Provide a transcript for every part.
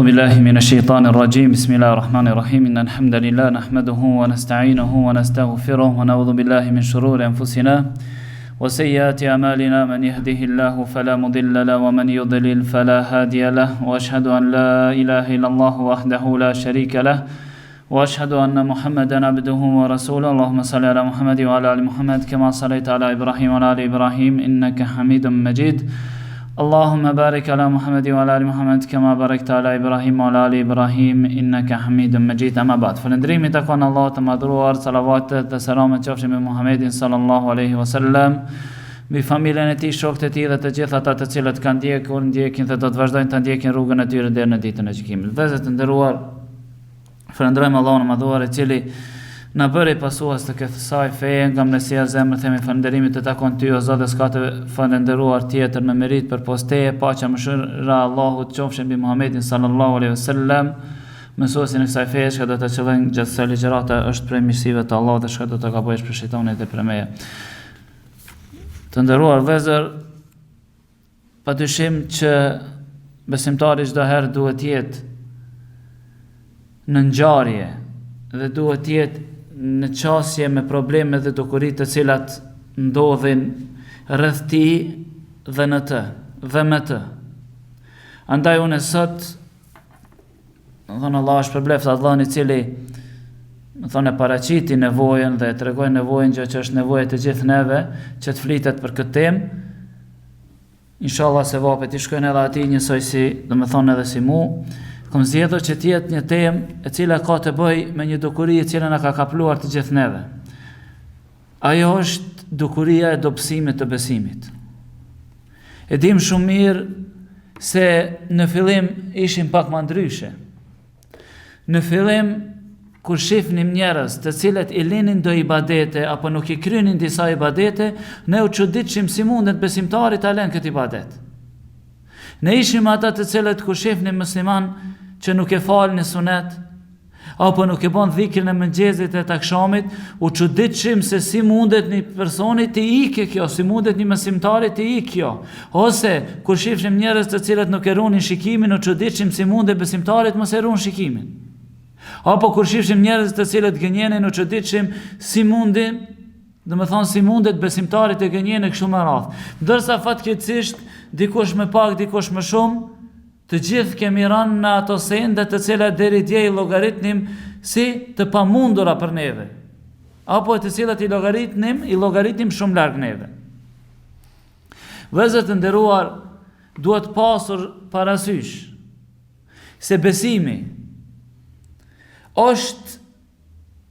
بالله من الشيطان الرجيم بسم الله الرحمن الرحيم إن الحمد لله نحمده ونستعينه ونستغفره ونعوذ بالله من شرور أنفسنا وسيئات أعمالنا من يهده الله فلا مضل له ومن يضلل فلا هادي له وأشهد أن لا إله إلا الله وحده لا شريك له وأشهد أن محمدا عبده ورسوله اللهم صل على محمد وعلى آل محمد كما صليت على إبراهيم وعلى آل إبراهيم إنك حميد مجيد اللهم بارك على محمد وعلى آل محمد كما باركت على إبراهيم وعلى آل إبراهيم إنك حميد مجيد أما بعد فالندريم تكون الله تمادروار صلوات تسلام تشوفش من محمد صلى الله عليه وسلم mbi familjen e tij, shokët e tij dhe të gjithë ata të cilët kanë ndjekur, ndjekin dhe do të vazhdojnë të ndjekin rrugën e tyre deri në ditën e gjykimit. Vëllezër të nderuar, falenderojmë Allahun e Madhuar i cili na bëri pasues të kësaj feje, nga mësia e zemrës themi falënderimit të takon ty o Zot, dhe s'ka të falënderuar tjetër me merit për posteje, paqja mëshira Allahut qofshin mbi Muhamedit sallallahu alaihi wasallam, mësuesin e kësaj feje, që do të çellojnë gjatë kësaj ligjërate është prej mirësive të Allahut dhe çka do të gabojësh për shejtanin dhe për meje. Të nderuar vëllezër, padyshim që besimtari çdo herë duhet jetë në ngjarje dhe duhet jetë në qasje me probleme dhe dukuritë të cilat ndodhin rreth tij dhe në të dhe me të. Andaj unë sot thonë Allah është përbleft Allahun i cili më thonë paraqiti nevojën dhe tregoi nevojën që është nevojë të gjithë neve që të flitet për këtë temë. Inshallah se vapet i shkojnë edhe atij njësoj si, domethënë edhe si mu. Kam zgjedhur që të jetë një temë e cila ka të bëjë me një dukuri e cila na ka kapluar të gjithë neve. Ajo është dukuria e dobësimit të besimit. E dim shumë mirë se në fillim ishim pak më ndryshe. Në fillim kur shifnim njerëz të cilët i linin do ibadete apo nuk i krynin disa ibadete, ne u çuditshim si mundet besimtarit ta lënë këtë ibadet. Ne ishim ata të cilët kur shifnim musliman që nuk e falin sunet apo nuk e bën dhikrin e mëngjesit e takşamit, u çuditshim se si mundet një personi të ikë kjo, si mundet një besimtari të ikë kjo. Ose kur shifnim njerëz të cilët nuk e runin shikimin, u çuditshim si mundet besimtarit mos e ruan shikimin. Apo kur shifshim njerëz të cilët gënjenin, u çuditshim si mundin, domethënë si mundet besimtarit të gënjenë kështu me radhë. Ndërsa fatkeqësisht dikush më pak, dikush më shumë, të gjithë kemi rënë në ato sende të cilat deri dje i llogaritnim si të pamundura për neve, apo të cilat i llogaritnim shumë larg neve. Vëllezër të nderuar, duhet pasur parasysh se besimi është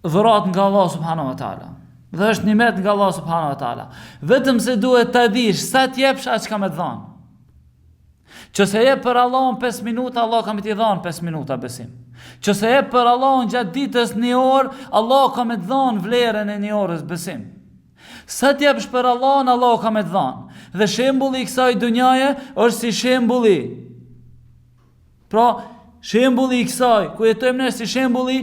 dhurat nga Allah subhanahu wa taala. Dhe është nimet nga Allah subhanahu wa taala. Vetëm se duhet ta dish sa të jepsh aq ka më të dhënë. Qëse jep për Allahun 5 minuta, Allah ka më t'i dhënë 5 minuta besim. Qëse jep për Allahun gjatë ditës 1 orë, Allah ka më të dhënë vlerën e 1 orës besim. Sa të jepsh për Allahun, Allah ka më të dhënë. Dhe shembulli i kësaj dunjaje është si shembulli. Pra, shembulli i kësaj, ku jetojmë ne si shembulli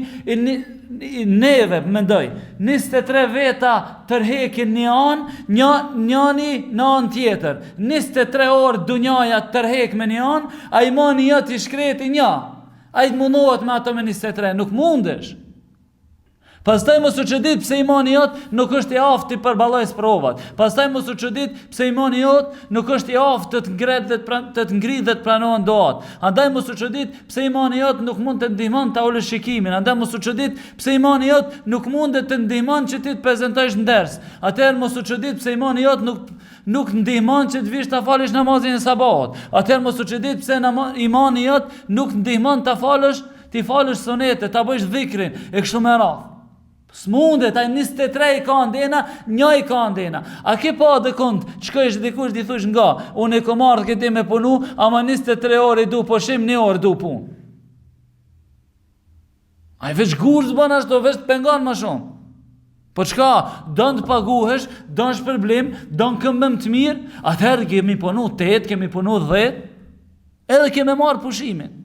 i neve, mendoj. 23 veta tërhekin një anë, njëni në anë tjetër. 23 orë dunjaja tërhek me një anë, a i mani jëtë i shkreti një. A i të mundohet me ato me 23, nuk mundesh. Pastaj mos u çudit pse imani jot nuk është i aftë për ballojs provat. Pastaj mos u çudit pse imani jot nuk është i aftë të ngret dhe të ngrit dhe të pranohen doat. Andaj mos u çudit pse imani jot nuk mund të ndihmon ta ulësh shikimin. Andaj mos u çudit pse imani jot nuk mund të ndihmon që ti të prezantosh nders. Atëherë mos u çudit pse imani jot nuk ndihmon që të vish ta falësh namazin e sabahut. Atëherë mos u çudit pse imani jot nuk ndihmon ta falësh sunete, ta bësh dhikrin e kështu me radhë. S'mundet, ai 23 i ka ndena, 1 i ka ndena. A ke pa dhe kund, qëkësh dikush di thush nga, unë e ko marrë këti me punu, ama 23 orë i du pushim, 1 orë du pun. A i veç gurës bën ashtu, veç të pengon ma shumë. Po qka, dënë të paguhesh, dënë shpërblim, dënë këmbëm të mirë, atëherë kemi punu 8, kemi punu 10, edhe kemi marrë pushimin.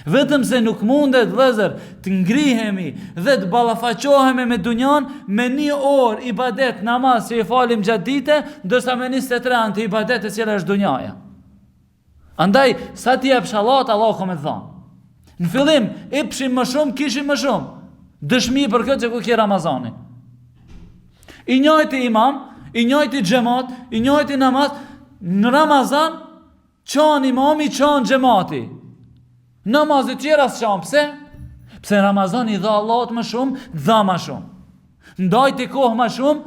Vetëm se nuk mundet vëllezër të ngrihemi dhe të ballafaqohemi me dunjan me 1 orë ibadet namaz që i falim gjatë dite, ndërsa me 23 anë të ibadet e cila është dunjaja. Andaj, sa ti jep shallat, Allah ka me thonë. Në fillim, ipshim më shumë, kishim më shumë. Dëshmi për këtë që ku ki Ramazani. I njëjti imam, i njëjti xhamat, i njëjti namaz, në Ramazan, qan imami, qan xhamati. Namazet tjera s'qan, pse? Pse Ramazan i dha Allahut më shumë, dha më shumë. Ndajti kohë më shumë,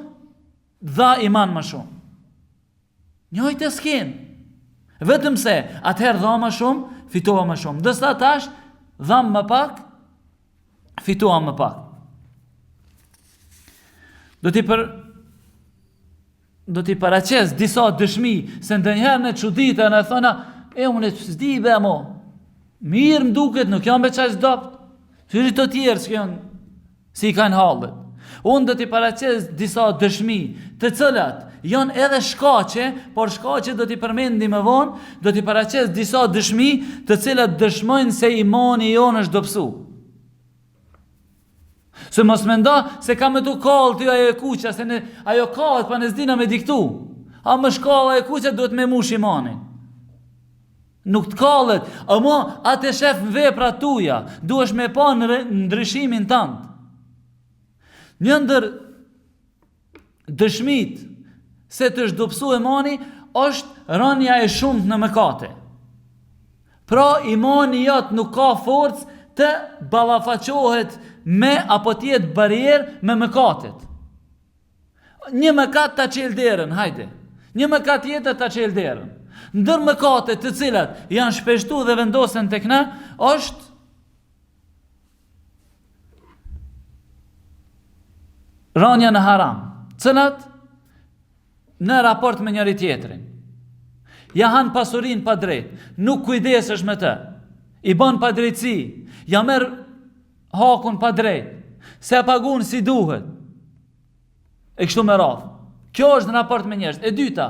dha iman më shumë. Njëjtë s'kin. Vetëm se, atëherë dha më shumë, fitova më shumë. Dësta tash, dham më pak, fituam më pak. Do t'i paraqes disa dëshmi, se ndonjëherë në çuditën e thona, unë s'di be mo. Mirë më duket, nuk jam me çaj s'dopt. Qyri të tjerë që janë si kanë hallet. Unë do t'i paraqes disa dëshmi, të cilat janë edhe shkaqe, por shkaqe do t'i përmendim më vonë, do t'i paraqes disa dëshmi, të cilat dëshmojnë se imani jonë është dobësu. Se mos mendo se ka me tu kallë ty ajo e kuqa, se ajo kallët pa në zdina me diktu. A më shkallë ajo kuqa duhet me mush imanin. Nuk të kallët, ama atë shef në vepra tuja, duhesh me pa në ndryshimin tënd. Një ndër dëshmit se të shdopsu imani është rënja e shumët në mëkate. Pra imani jot nuk ka forcë të ballafaqohet me apo tjetë barierë me mëkatet. Një mëkat ta qel derën, hajde. Një mëkat tjetër ta qel derën. Ndër mëkatet të cilat janë shpeshtu dhe vendosen tek ne është rënja në haram, cilat në raport me njëri tjetrin. Ja han pasurin pa drejt, nuk kujdesesh me të, i bën pa drejtësi, ja merr hakun pa drejt, se pagun si duhet, e kështu me radhë. Kjo është në raport me njerëz. E dyta,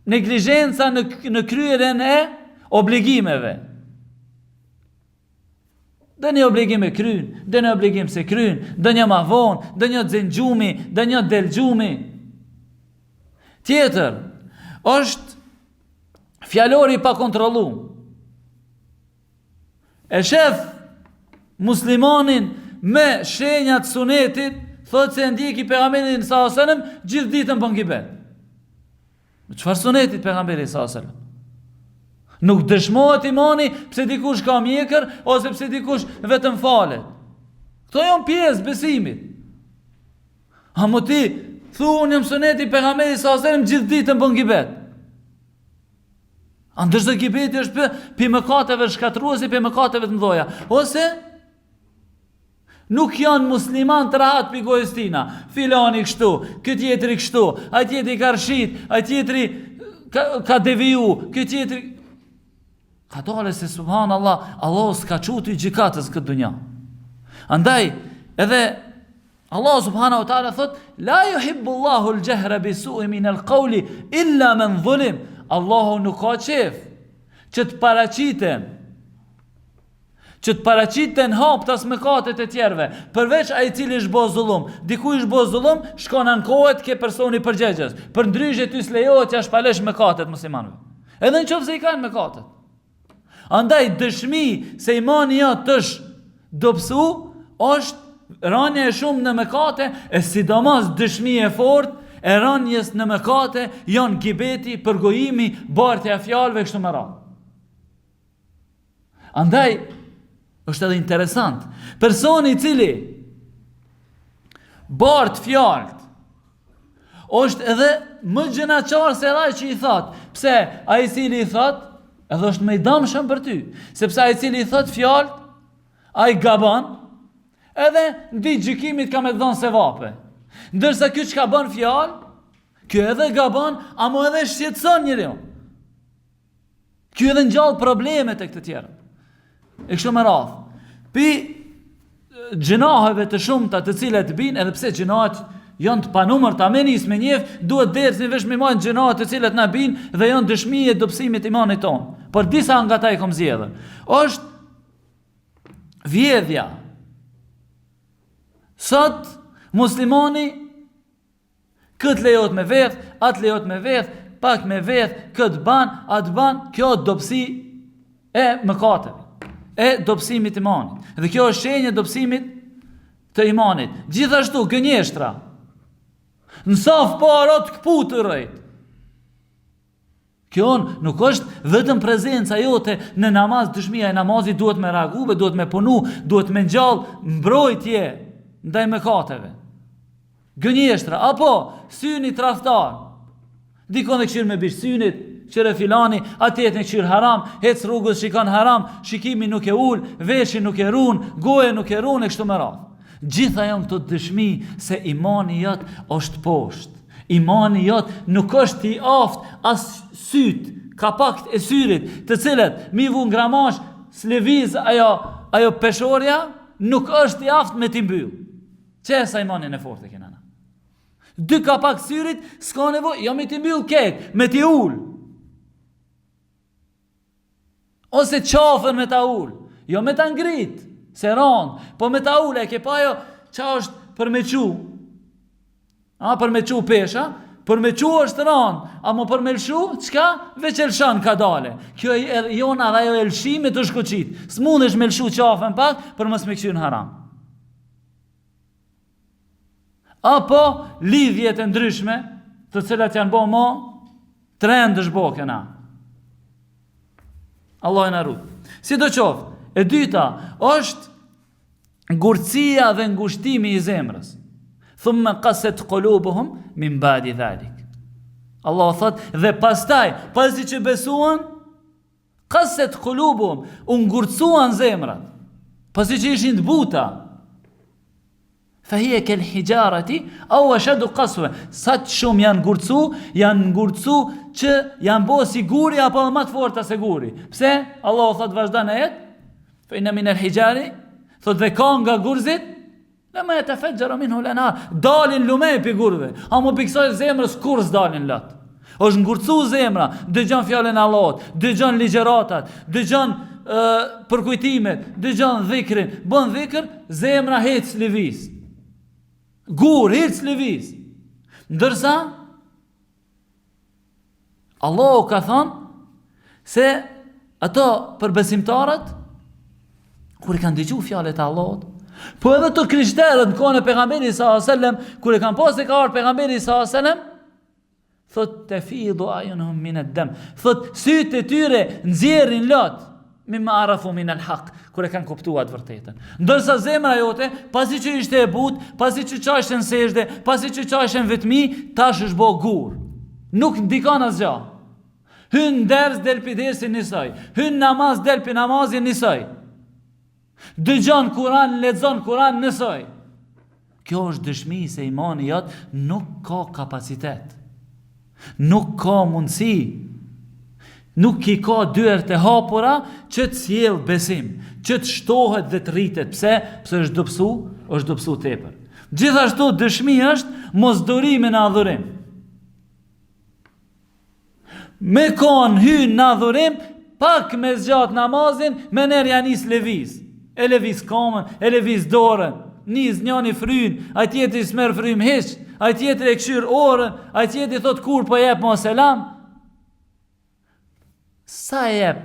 neglizhenca në kryerjen e obligimeve. Dhe një obligim e kryn, dhe një obligim se kryn, dhe një ma vonë, dhe një dzengjumi, dhe një delgjumi. Tjetër, është fjalori pa kontrolu. E shef muslimanin me shenjat sunetit, thot se ndjeki pejgamberin sallallahu alajhi wasallam gjithë ditën bën gibet. Çfarë sunetit pejgamberit sallallahu alajhi wasallam? Nuk dëshmohet imani pse dikush ka mjekër ose pse dikush vetëm falet. Këto janë pjesë besimit. A mo ti thunë jam suneti pejgamberit sallallahu alajhi wasallam gjithë ditën bën gibet. Ndërsa gibeti është pe mëkateve shkatruese, pe mëkateve të mëdha. Ose nuk janë musliman të rahat për gojës tina. Filani kështu, këtë tjetëri kështu, a tjetëri ka rshit, a tjetëri ka deviju, këtë tjetëri... Ka dole se subhanallah, Allah s'ka qutu i gjikatës këtë dunja. Andaj, edhe Allah subhanahu wa ta'ala thot, la yuhibbu Allahu al-jahra bisu'i min al-qawli illa man zulim. Allahu nuk ka qef që të paraqiten haptas mëkatet e tjerëve, përveç ai i cili është bo zullum. Diku është bo zullum, shkon ankohet ke personi përgjegjës. Për ndryshe ty s'lejohet ja shpalesh mëkatet muslimanëve. Edhe nëse i kanë mëkatet. Andaj dëshmi se imani jot është dobësu, është rënja e shumë në mëkate, e sidomos dëshmi e fortë e rënjes në mëkate janë gibeti, përgojimi, bartja e fjalëve kështu me radhë. Andaj është edhe interesant. Personi i cili bart fjalët është edhe më gjenaçar se ai që i thot. Pse? Ai i cili i thot edhe është më i dëmshëm për ty, sepse ai i cili i thot fjalët, ai gabon, edhe në gjykimit ka me dhënë sevape. Ndërsa ky që ka bën fjalë, ky edhe gabon, ama edhe shqetëson njeriu. Ky edhe ngjall probleme tek të tjerë. E kështu me radhë. Pi gjinaheve të shumta të cilat bin, edhe pse gjinahet janë të panumër të amenis me njef, duhet dersin vesh me majnë gjinahet të cilat na bin dhe janë dëshmi e dobësimit imanit tonë. Por disa nga ta i kom zgjedhur. Është vjedhja. Sot muslimani këtë lejot me vedh, atë lejot me vedh, pak me vedh, këtë ban, atë ban, kjo dobësi e mëkateve, e dobësimit imanit. Dhe kjo është shenjë e dobësimit të imanit. Gjithashtu gënjeshtra. Në saf para të kputërrit. Kjo nuk është vetëm prezenca jote në namaz, dëshmia e namazit duhet me reagu, duhet me punu, duhet me ngjall mbrojtje ndaj mëkateve. Gënjeshtra, apo syni tradhtar. Dikon e këshir me bish synit, qire filani, atjet në këshir haram, hec rrugës shikon haram, shikimi nuk e ul, veshi nuk e run, goje nuk e run, e kështu me radhë. Gjitha janë këto dëshmi se imani jot është poshtë. Imani jot nuk është i aft as syt, kapakt e syrit, të cilët mi vu ngramash, s'leviz ajo peshorja, nuk është i aft me t'i mbyll. Qesa imanin e fortë e kena na. 2 kapak syrit, s'ka nevojë, jo me t'i mbyll kek, me t'i ul. Ose qafën me ta ul, jo me ta ngrit, se ranë, po me ta ul, e ke pa jo, qa është për me qu, për me qu pesha, për me qu është ranë, a mo për me lëshu, qka? Veç elshan ka dale. Kjo e jona dhe jo elshime të shkoqit. S'mundesh me lëshu qafën pak, për mos me këshu në haram. Apo lidhjet e ndryshme, të cilat janë bo mo, trend është bo këna. Allah e në rrut. Si do qofë, e dyta është ngurëcia dhe ngushtimi i zemrës. Thumë qaset qulubuhum min ba'di dhalik. Allah thot, dhe pastaj, pasi që besuan, qaset qulubuhum, u ngurëcuan zemrat, pasi që ishin të buta. Fahie kel hijarati, au ashadu qaswa. Sa të shumë janë ngurëcu që janë bo si guri, apo më të forta se guri. Pse? Allah thot vazhdan e jetë, fa inna min al hijari, thot dhe ka nga gurzit, lama yatafajjaru minhu al-anhar, dalin lumej pi gurve. Amo pi kësaj zemrës kur s'dalin lot. Është ngurcu zemra, dëgjon fjalën e Allahut, dëgjon ligjëratat, dëgjon përkujtimet, dëgjon dhikrin, bën dhikr, zemra hec lëviz. Gur hec lëviz. Ndërsa Allahu ka thënë se ato për besimtarët kur e kanë dëgju fjalët e Allahut, po edhe të krishterët në kohën e pejgamberit sallallahu alajhi wasallam, kur e kanë pasur ka ardhur pejgamberi sallallahu alajhi wasallam, thot tafidu ayunuhum min ad-dam, thot sytë e tyre nxjerrin lot mimma arafu min al-haq, kur e kanë kuptuar të vërtetën. Ndërsa zemra jote, pasi që ishte e butë, pasi që qashte në sejdë, pasi që qashte në vetmi, tash është bë gur. Nuk ndikon asgjë. Hyn ders del pi dersin njësoj, hyn namaz del pi namazin njësoj. Dëgjon Kur'an, lexon Kur'an nësoj. Kjo është dëshmi se imani jot nuk ka kapacitet. Nuk ka mundësi. Nuk i ka dyert e hapura që të sjell besim, që të shtohet dhe të rritet. Pse? Pse është dobësu tepër. Gjithashtu dëshmi është mosdurimi në adhurim. Me kon hyn në adhurim, pak me zgjat namazin, me ner janis lëviz. E lëviz kamën, e lëviz dorën, nis njani fryn, ai tjetri s'merr frym hiç, ai tjetri e këshyr orën, ai tjetri thot kur po jep mo selam. Sa jep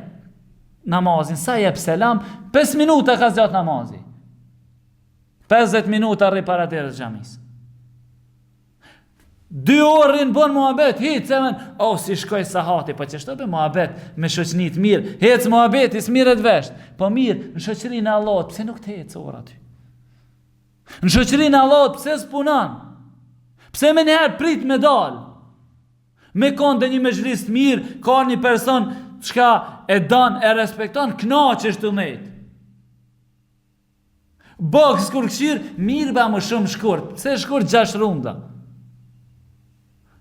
namazin, sa jep selam, 5 minuta ka zgjat namazi. 50 minuta rri para derës xhamis. 2 orën bën muhabet, hicën, si shkoj sahati, po ç'është be muhabet me shoqëni të mirë, hec muhabeti smirret vesh. Po mirë, në shoqërinë e Allahut, pse nuk të hec ora aty? Në shoqërinë e Allahut, pse s'punon? Pse më njëherë prit me dal? Me konde një mezhlis të mirë, ka një person çka e don, e respekton, kënaqesh të mëjt. Boks kur këshir, mirë ba më shumë shkurt. Pse shkurt 6 runda?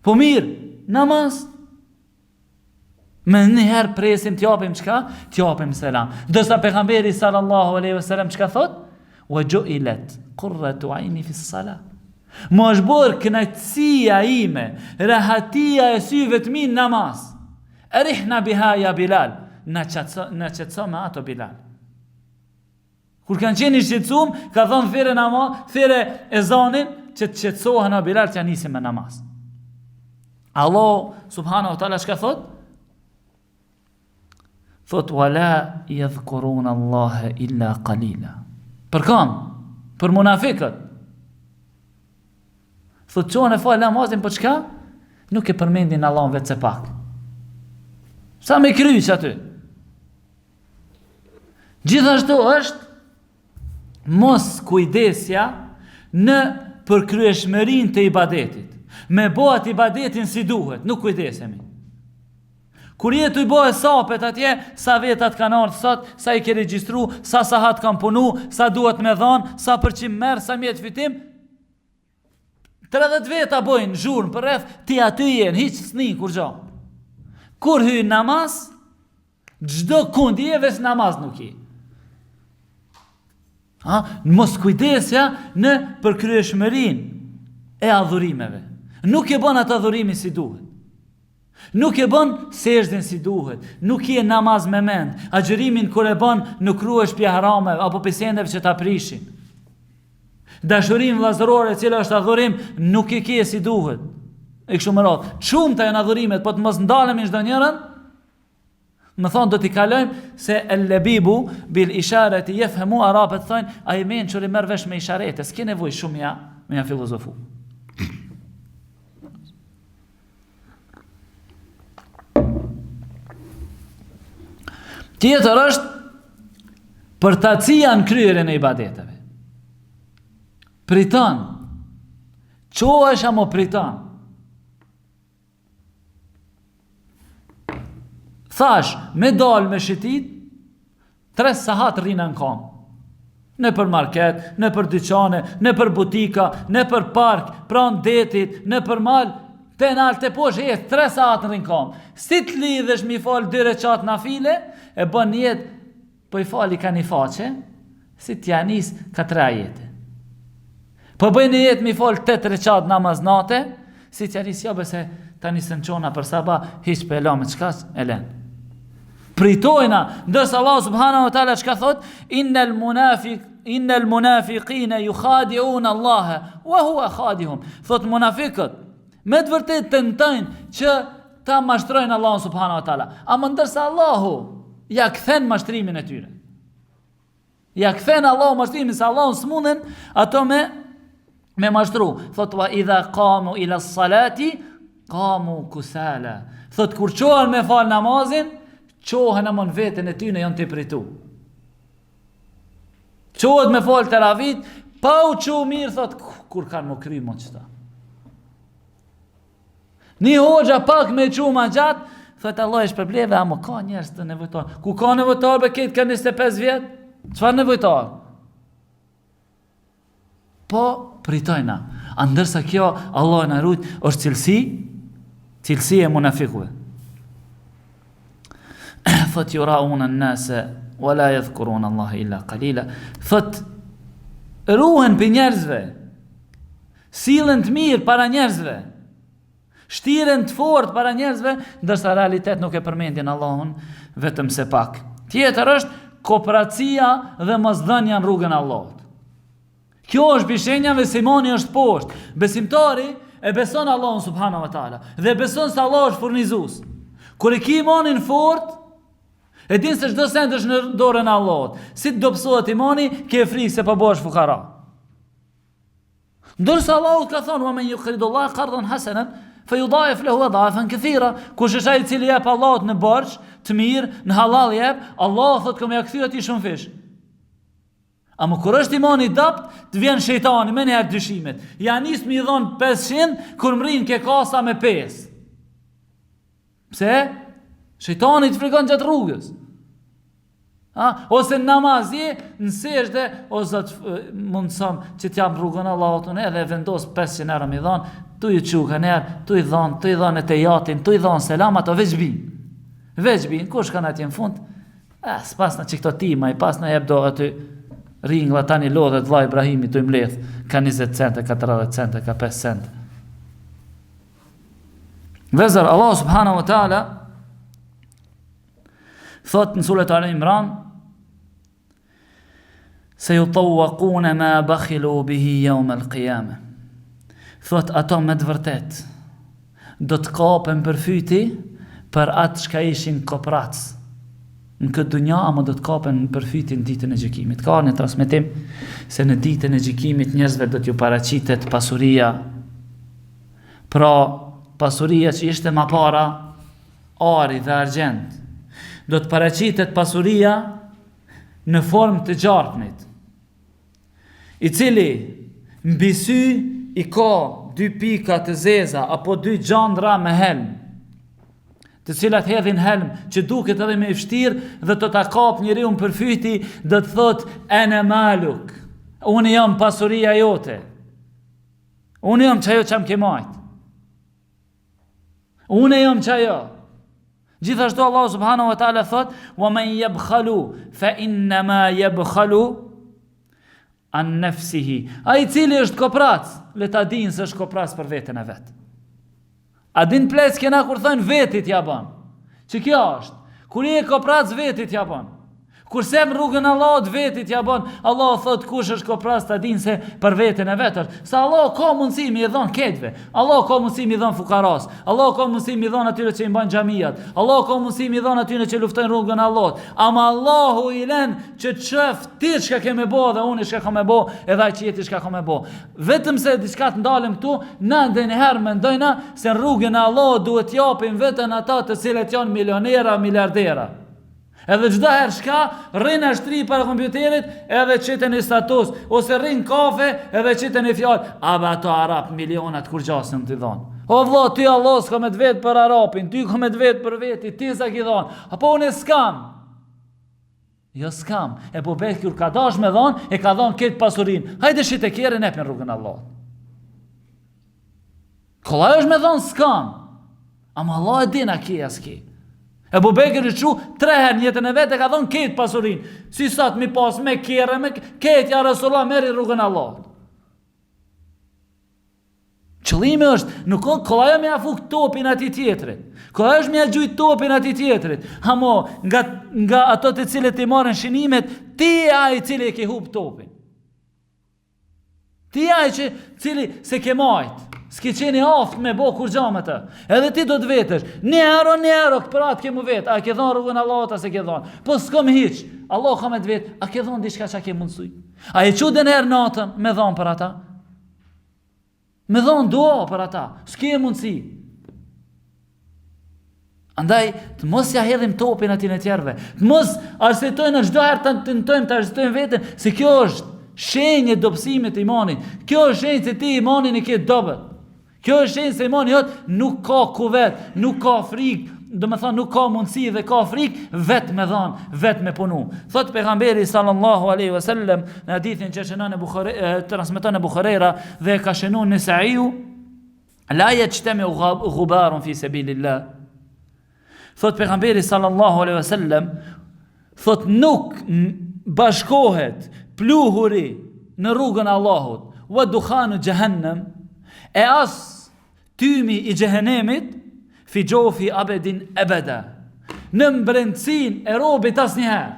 Po mirë, namaz. Me njëherë presim t'japim qka? T'japim selam. Dësa pejgamberi sallallahu aleyhi wasallam qka thot? Wa ju'ilat qurratu ayni fi s-salat. Më është bërë kënaqësia ime, rahatia e syve të mi në namaz. Erihna biha ja Bilal. Na qetëso me ato Bilal. Kur kanë qenë i shqetësum, ka thonë thire ezanin që të qetësohen a Bilal që nisim me namaz. Allah subhanahu wa ta'ala shka thot? Thot, wala yadhkuruna Allahe illa qalila. Për kam? Për munafikët. Thot, qohën e falë namazin, për çka? Nuk e përmendin Allahun vetë se pak. Sa me kryq aty? Gjithashtu është mos kujdesja në përkryeshmërinë të ibadetit. Me bëhet ibadetin si duhet, nuk kujdesemi. Kur jetu i bëhet sapet atje, sa vetat kanë ardhur sot, sa i ke regjistru, sa sahat kanë punu, sa duhet me dhanë, sa përqim merë, sa mjetë fitim, 30 veta bojnë zhurnë për rreth, ti aty jenë, hiq s'ni kur gjo. Kur hyjnë namaz, gjdo kund je veç namaz nuk i. Mos kujdesja në përkryeshmërinë e adhurimeve. Nuk e bën atë adhurimi si duhet. Nuk e bën sejdën si duhet. Nuk je namaz me mend. Agjërimin kur e bën nuk ruhesh pi harameve apo pi sendeve që ta prishin. Dashurim vllazërore, e cila është adhurim, nuk e ke si duhet. E kështu me radhë. Çumta janë adhurimet, po të mos ndalemi çdo njërin. Më thonë do t'i kalojmë se el-lebibu bil ishareti jefhemu arabet thonë a i menë qëri merë vesh me isharete, s'ke nevoj shumë me ja filozofu. Tjetër është përtacia në kryerjen e ibadeteve. Pritan, qohesh amo pritan. Thash, me dal me shitit, 3 sahat rrinë në kam. Në për market, në për dyqane, në për butika, në për park, pranë detit, në për mal, te në altë e poshë, 3 sahat rrinë në kam. Si të lidhesh mi falë 2 reqat na file, e bën jetë, po i fali ka një faqe, si t'ja nis ka 3 ajete. Po bëjnë jetë mi falë 8 reqat namaznate, si t'ja nis jobe se ta nisën qona për sabah, hiq për e la me qkas, e len. Pritojna, ndërsa Allah subhanahu wa ta'ala çka thot, innal munafiqina yukhadi'un Allah wa huwa khadihum. Thot munafiqët, me të vërtet tentojnë që ta mashtrojnë Allahun subhanahu wa ta'ala. Ama ndërsa Allahu ja kthen mashtrimin e tyre. Ja kthen Allahu mashtrimin se Allahun s'munden ato me mashtru. Thot wa idha qamu ila s-salati qamu kusala. Thot kur qohen me fal namazin, qohen amon vetën e tyne janë të pritu. Qohet me fal teravit, pa u qo mirë, thot, kur kanë më kry më qëta. Një hoxha pak me qo ma gjatë, thot, Allah ish përbleve, amo ka njerës të nevojtar. Ku ka nevojtar, be ketë ka 25 vjetë? Qfar nevojtar? Po, pritojna. Andërsa kjo, Allah në rujt, është cilësi e munafikue. Thot yurauna an-nasa wala yadhkuruna Allah illa qalila. Thot ruhen për njerëzve, sillen të mirë para njerëzve, shtiren të fortë para njerëzve, ndërsa realitet nuk e përmendin Allahun vetëm se pak. Tjetër është kooperacia dhe mosdhënia në rrugën e Allahut. Kjo është bishenjave se imani është poshtë. Besimtari e beson Allahun subhanahu wa taala dhe beson se Allah është furnizues. Kur e ki imanin fort, e din se çdo send është në dorën e Allahut. Si të dobësohet imani, ke frikë se po bëhesh fukara. Ndërsa Allahu ka thonë: "Wa man yuqridullaha qardan hasanan fayudha'if lahu adha'afan kathira." Kush është ai i cili jep Allahut në borxh të mirë, në halal jep, Allah thotë që më ja kthy atij shumë fish. Ama kur është imani i dopt, të vjen shejtani me njëherë dyshimet. Ja nis mi dhon 500 kur mrin ke kasa me 5. Pse? Shejtani të frikon gjatë rrugës. Ose në namaz je, në sejdë, o Zot mundësom që t'jam rrugën Allahut edhe vendos 500 euro mi dhon, tu i çuka nër, tu i dhon e te jatin, tu i dhon selam ato veç bin, kush kanë atje në fund? S'pas na çikto tima, i pas na jep do aty ringla tani lodhet vllai Ibrahimi tu i mledh, ka 20 cent, ka 30 cent, ka 5 cent. Vezër Allah subhanahu wa taala thot në surat Al-Imran se yutawquna ma bakhilu bihi yawm al-qiyamah. Thot ato me të vërtet do të kapen për fyti për atë çka ishin koprac. në këtë dunja, ama do të kapen në përfytin ditën e gjykimit. Ka në transmetim se në ditën e gjykimit njerëzve do t'ju paraqitet pasuria. Pra, pasuria që ishte më para ari dhe argjend. Do të paraqitet pasuria në formë të gjarpnit, i cili mbi sy i ka 2 pika të zeza apo 2 gjandra me helm, të cilat hedhin helm që duket edhe me vështirë dhe të ta kap njeriu në përfyti, do të thot ene maluk, unë jam pasuria jote, unë jam çajo që më ke majt, unë jam çajo. Gjithashtu Allah subhanahu wa taala thot wa man yabkhalu fa inma yabkhalu an nafsihi. Ai cili është koprac, le ta dinë se është koprac për veten e vet. A din ples kena kur thon vetit ja bën. Që kjo është. Kur je koprac vetit ja bën. Kur sem rrugën e Allahut vetit ja bën. Allah thot kush është koprac ta dinë se për veten e vet është. Sa Allah ka mundësi mi i dhon ketve. Allah ka mundësi mi i dhon fukaras. Allah ka mundësi mi i dhon atyre që i mbajnë xhamiat. Allah ka mundësi mi i dhon atyre që luftojnë rrugën e Allahut. Ama Allahu i lën që të shef ti çka ke më bë dhe unë çka kam më bë, edhe ai që jeti çka kam më bë. Vetëm se diçka të ndalem këtu, na ndonjëherë mendojna se rrugën e Allahut duhet japin vetën ata të cilët janë milionera, miliardera. Edhe çdo herë shka, rrin ashtri para kompjuterit, edhe qiten një status, ose rrin kafe, edhe qiten një fjalë, aba ato arab milionat kur gjasin t'i dhon. O vlla, ty Allah s'ka me të vetë për arapin, ty ka me të vetë për veti, ti sa ki dhon. Apo unë skam. Jo skam. E po Bekri kur ka dash me dhon, e ka dhon këtë pasurin. Hajde shite kjerë ne për rrugën Allah. Kollaj është me dhon skam. Ama Allah e din a ki as ki. Ebu Bekri që 3 herë njëtën e vetë e ka thonë ketë pasurin. Si sa të mi pas me kjere, me ketë ja Rasulullah meri rrugën Allah. Qëllimi është, nuk kollajo me afuk topin ati tjetrit. Kollajo është me gjujt topin ati tjetrit. Hamo, nga ato të cilët i marën shinimet, ti ai cili e ke hub topin. Ti ai cili se ke majt. S'ke qeni aft me bo kur gjame të. Edhe ti do të vetesh. Një ero, për atë ke mu vetë. A ke dhonë rrugën Allahot, a se ke dhonë. Po s'kom hiq. Allah ka me të vetë. A ke dhonë diçka që a ke mundësuj. A e që den herë natën me dhonë për ata. Me dhonë dua për ata. S'ke mundësi. Andaj, të mos ja hedhim topin atin e tjerve. Të mos arsitojnë në çdo herë të tentojmë të arsitojmë veten, se kjo është shenjë dobësimit të imanit. Kjo është shenjë se ti imanin e ke dobët. Kjo është shenjë se imani jot nuk ka kuvet, nuk ka frikë, do me thonë nuk ka mundësi dhe ka frikë, vetë me dhanë, vetë me punu. Thot pejgamberi sallallahu alaihi wasallam në hadithin që shënon transmeton e Bukhariu dhe ka shënuar Nesaiu, la yajtami ghubarun fi sabilillah. Thot pejgamberi sallallahu alaihi wasallam, thot nuk bashkohet pluhuri në rrugën e Allahut, wa dukhanu jahannam, e as tymi i xhehenemit fi gjofi abedin ebeda, në mbrendësin e robit as njëherë.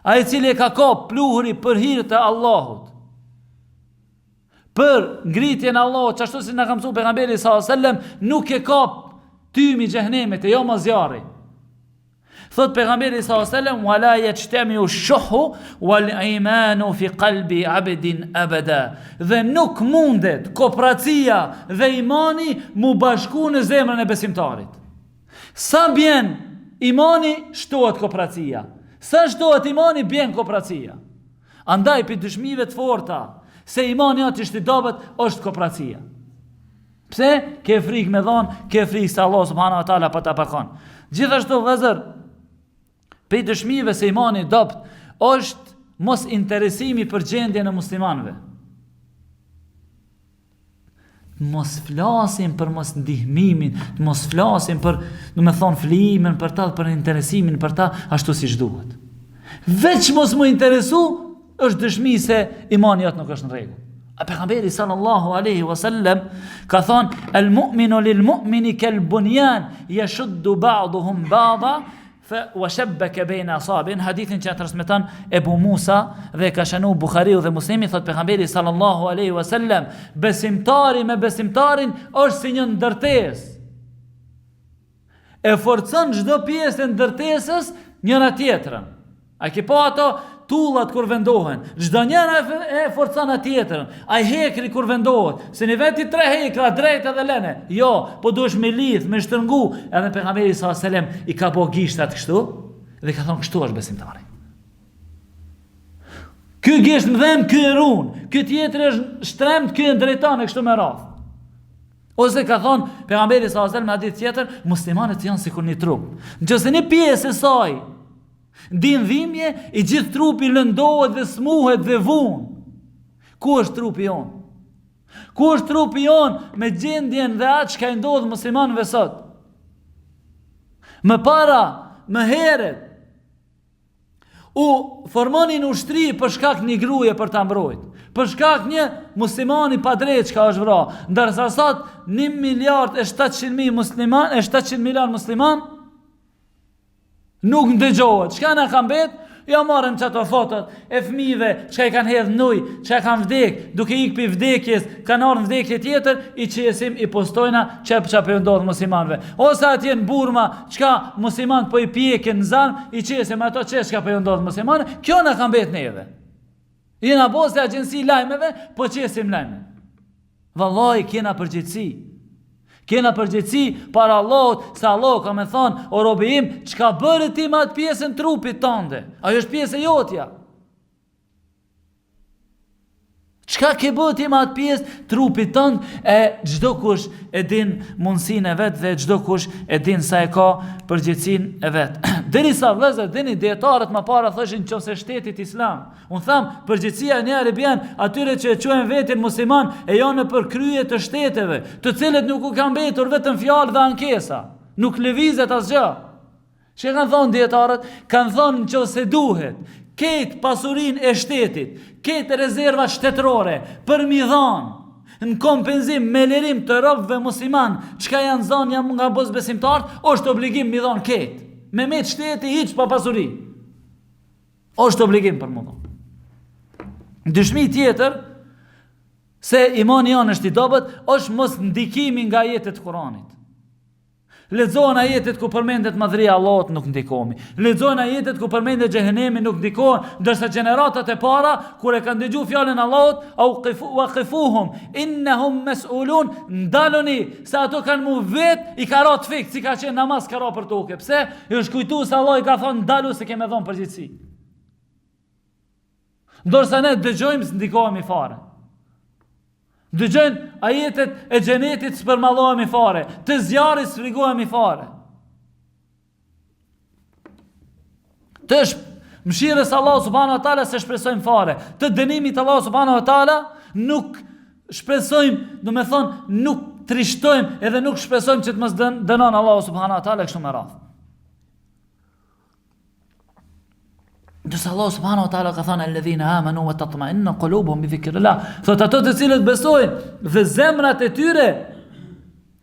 A i cili e ka kap pluhuri për hir të Allahut, për ngritjen e Allahut, qashtu si në kam mësuar pejgamberi sallallahu alaihi wasallam, nuk e kap tymi i xhehenemit, e jo mazjari. Thot pejgamberi sallallahu alaihi wasallam, wala yajtamiu shuhu wal imanu fi qalbi abdin abada. Dhe nuk mundet kooperacia dhe imani mu bashku në zemrën e besimtarit. Sa bjen imani, shtohet kooperacia. Sa shtohet imani, bjen kooperacia. Andaj për dëshmive të forta se imani atë është i dobët, është kooperacia. Pse? Ke frikë me dhonë, ke frikë se Allah subhanahu wa taala pa ta pakon. Gjithashtu vëllezër, për dëshmive se imani i dobët është mos interesimi për gjendjen e muslimanëve. Mos flasim për mos ndihmimin, mos flasim për, do me thonë, flimin për ta, për interesimin për ta, ashtu si duhet. Veç mos mu interesu, është dëshmi se imani jot nuk është në rregull. A pejgamberi sallallahu alaihi wasallam ka thonë, el mu'minu lil mu'mini kal bunyan yashuddu ba'duhum ba'da wa shabbaka baina asabin. Hadithin që transmeton Ebu Musa dhe ka shënuar Buhariu dhe Muslimi, thot pejgamberi sallallahu alaihi wasallam, besimtari me besimtarin është si një ndërtesë. E forcon çdo pjesë e ndërtesës njëra tjetrën. A ke pa ato tullat kur vendohen, çdo njëra e forcon tjetrën. Ai hekri kur vendohet, se në veti 3 hekra drejt edhe lene. Jo, po duhesh me lidh, me shtrëngu. Edhe pejgamberi sallallahu alajhi wasallam i ka bë gishtat kështu dhe ka thonë kështu është besimtari. Ky gisht më dhem, ky e run, ky tjetër është shtremt, ky e drejton e kështu me radhë. Ose ka thonë pejgamberi sallallahu alajhi wasallam në hadith tjetër, muslimanët janë sikur një trup. Nëse një pjesë e saj ndin dhimbje, i gjithë trupi lëndohet dhe smuhet dhe vun. Ku është trupi jon? Ku është trupi jon me gjendjen dhe atë çka i ndodh muslimanëve sot? Më para, më herët, u formonin ushtri për shkak një gruaje për ta mbrojt. Për shkak një muslimani pa drejt çka është vra. Ndërsa sot 1 miliard e 700 musliman, 700 milion musliman nuk ndëgjohet. Çka na ka mbet? Ja marrim çato fotot e fëmijëve çka i kanë hedh nuj, çka kanë vdek, duke ikë pi vdekjes, kanë ardhur vdekje tjetër, i qesim i postojna çka po ndodh muslimanëve. Ose atje në Burma, çka muslimanët po i pjekin në zan, i qesim ato çka po ndodh muslimanëve. Kjo na ka mbet neve. Jena bosë agjenci lajmeve, po qesim lajme. Vallahi kena përgjegjësi. Kena përgjegjësi para Allahut, se Allah ka me thonë, o robi im, çka bëre ti me atë pjesën trupit tënde? Ajo është pjesë e jotja. Çka ke bërë ti me atë pjesë trupit tënd? Çdo kush e din mundësinë e vet dhe çdo kush e din sa e ka përgjegjësinë e vet. Derisa vëllezër, dini dietarët më para thoshin nëse shtetit islam. Unë tham, përgjegjësia e njerëve bën atyre që e quajnë veten musliman e janë në përkrye të shteteve, të cilët nuk u kanë mbetur vetëm fjalë dhe ankesa, nuk lëvizet asgjë. Çe kanë thonë dietarët? Kanë thonë nëse duhet ketë pasurin e shtetit, ketë rezervat shtetërore për mi dhanë në kompenzim me lirim të robëve musliman, çka janë zanë nga bos besimtarët, është obligim mi dhanë ketë. Me met shteti hiç pa pasuri. Është obligim për mua. Dëshmi tjetër se imani janë është i dobët, është mos ndikimi nga ajetet e Kuranit. Lexojnë ajetet ku përmendet madhëria e Allahut, nuk ndikomi. Lexojnë ajetet ku përmendet xhehenemi, nuk ndikohen, ndërsa gjeneratat e para kur e kanë dëgjuar fjalën e Allahut, waqifuhum innahum mas'ulun, ndaloni se ato kanë mu vet i ka rot fik, si ka qenë namaz ka për tokë. Pse? I është kujtuar se Allah i ka thonë ndalu se kemë dhënë përgjegjësi. Ndërsa ne dëgjojmë se ndikohemi fare. Dëgjojnë ajetet e xhenetit s'përmallohemi fare, të zjarrit s'frigohemi fare. Të mëshirës Allah subhanahu wa taala se shpresojmë fare, të dënimit Allah subhanahu wa taala nuk shpresojmë, do me thonë nuk trishtojmë edhe nuk shpresojmë që të mos dënon Allah subhanahu wa taala kështu me radhë. Ndërsa Allah subhanahu wa taala ka thënë alladhina amanu wa tatma'innu qulubuhum bi dhikrillah. Thot ato të cilët besojnë dhe zemrat e tyre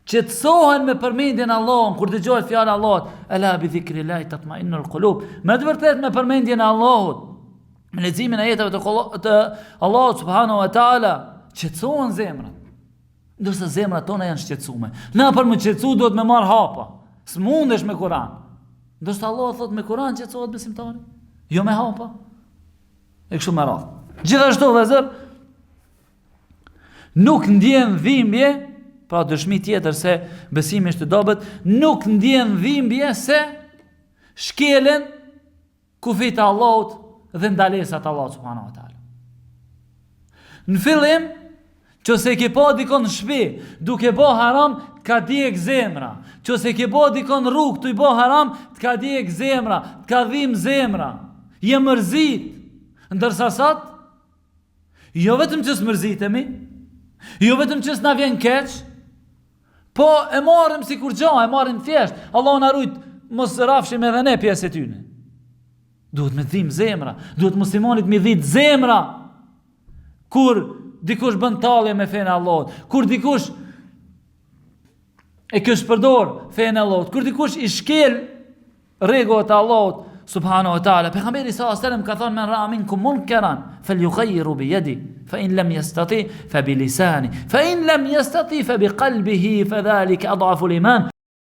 qetësohen me përmendjen e Allahut, kur dëgjohet fjala e Allahut, ala bi dhikrillah tatma'innu alqulub. Me të vërtetë me përmendjen e Allahut, me leximin e ajeteve të Allahut subhanahu wa taala, qetësohen zemrat. Ndërsa zemrat tona janë shqetësuar. Na për më qetësu duhet me marr hapa. S'mundesh me Kur'an. Ndërsa Allah thot me Kur'an qetësohet besimtari. Jo me hapa. E kështu me radhë. Gjithashtu vëllezër, nuk ndjen dhimbje, pra dëshmi tjetër se besimi është i dobët, nuk ndjen dhimbje se shkelen kufit e Allahut dhe ndalesat e Allahut subhanahu wa taala. Në fillim, nëse ke pa dikon në shtëpi, duke bë haram, ka djeg zemra. Nëse ke pa dikon rrugë, tu i bë haram, të ka djeg zemra, të ka dhim zemra. Je mërzit. Ndërsa sot, jo vetëm që s'mërzitemi, jo vetëm që s'na vjen keq, po e marrim si kur gja, e marrim thjesht. Allah na rujt mos rafshim edhe ne pjesë e tyne. Duhet me dhim zemra, duhet muslimanit me dhit zemra, kur dikush bën tallje me fenë Allahut, kur dikush e kësh përdor fenë Allahut, kur dikush i shkel rregullat e Allahut subhanahu wa ta'ala. Pejgamberi sallallahu alaihi wasallam ka thonë men ra'a minkum munkaran falyughayyiru bi yadi fa in lam yastati fa bi lisani fa in lam yastati fa bi qalbihi fa dhalika adhafu al-iman.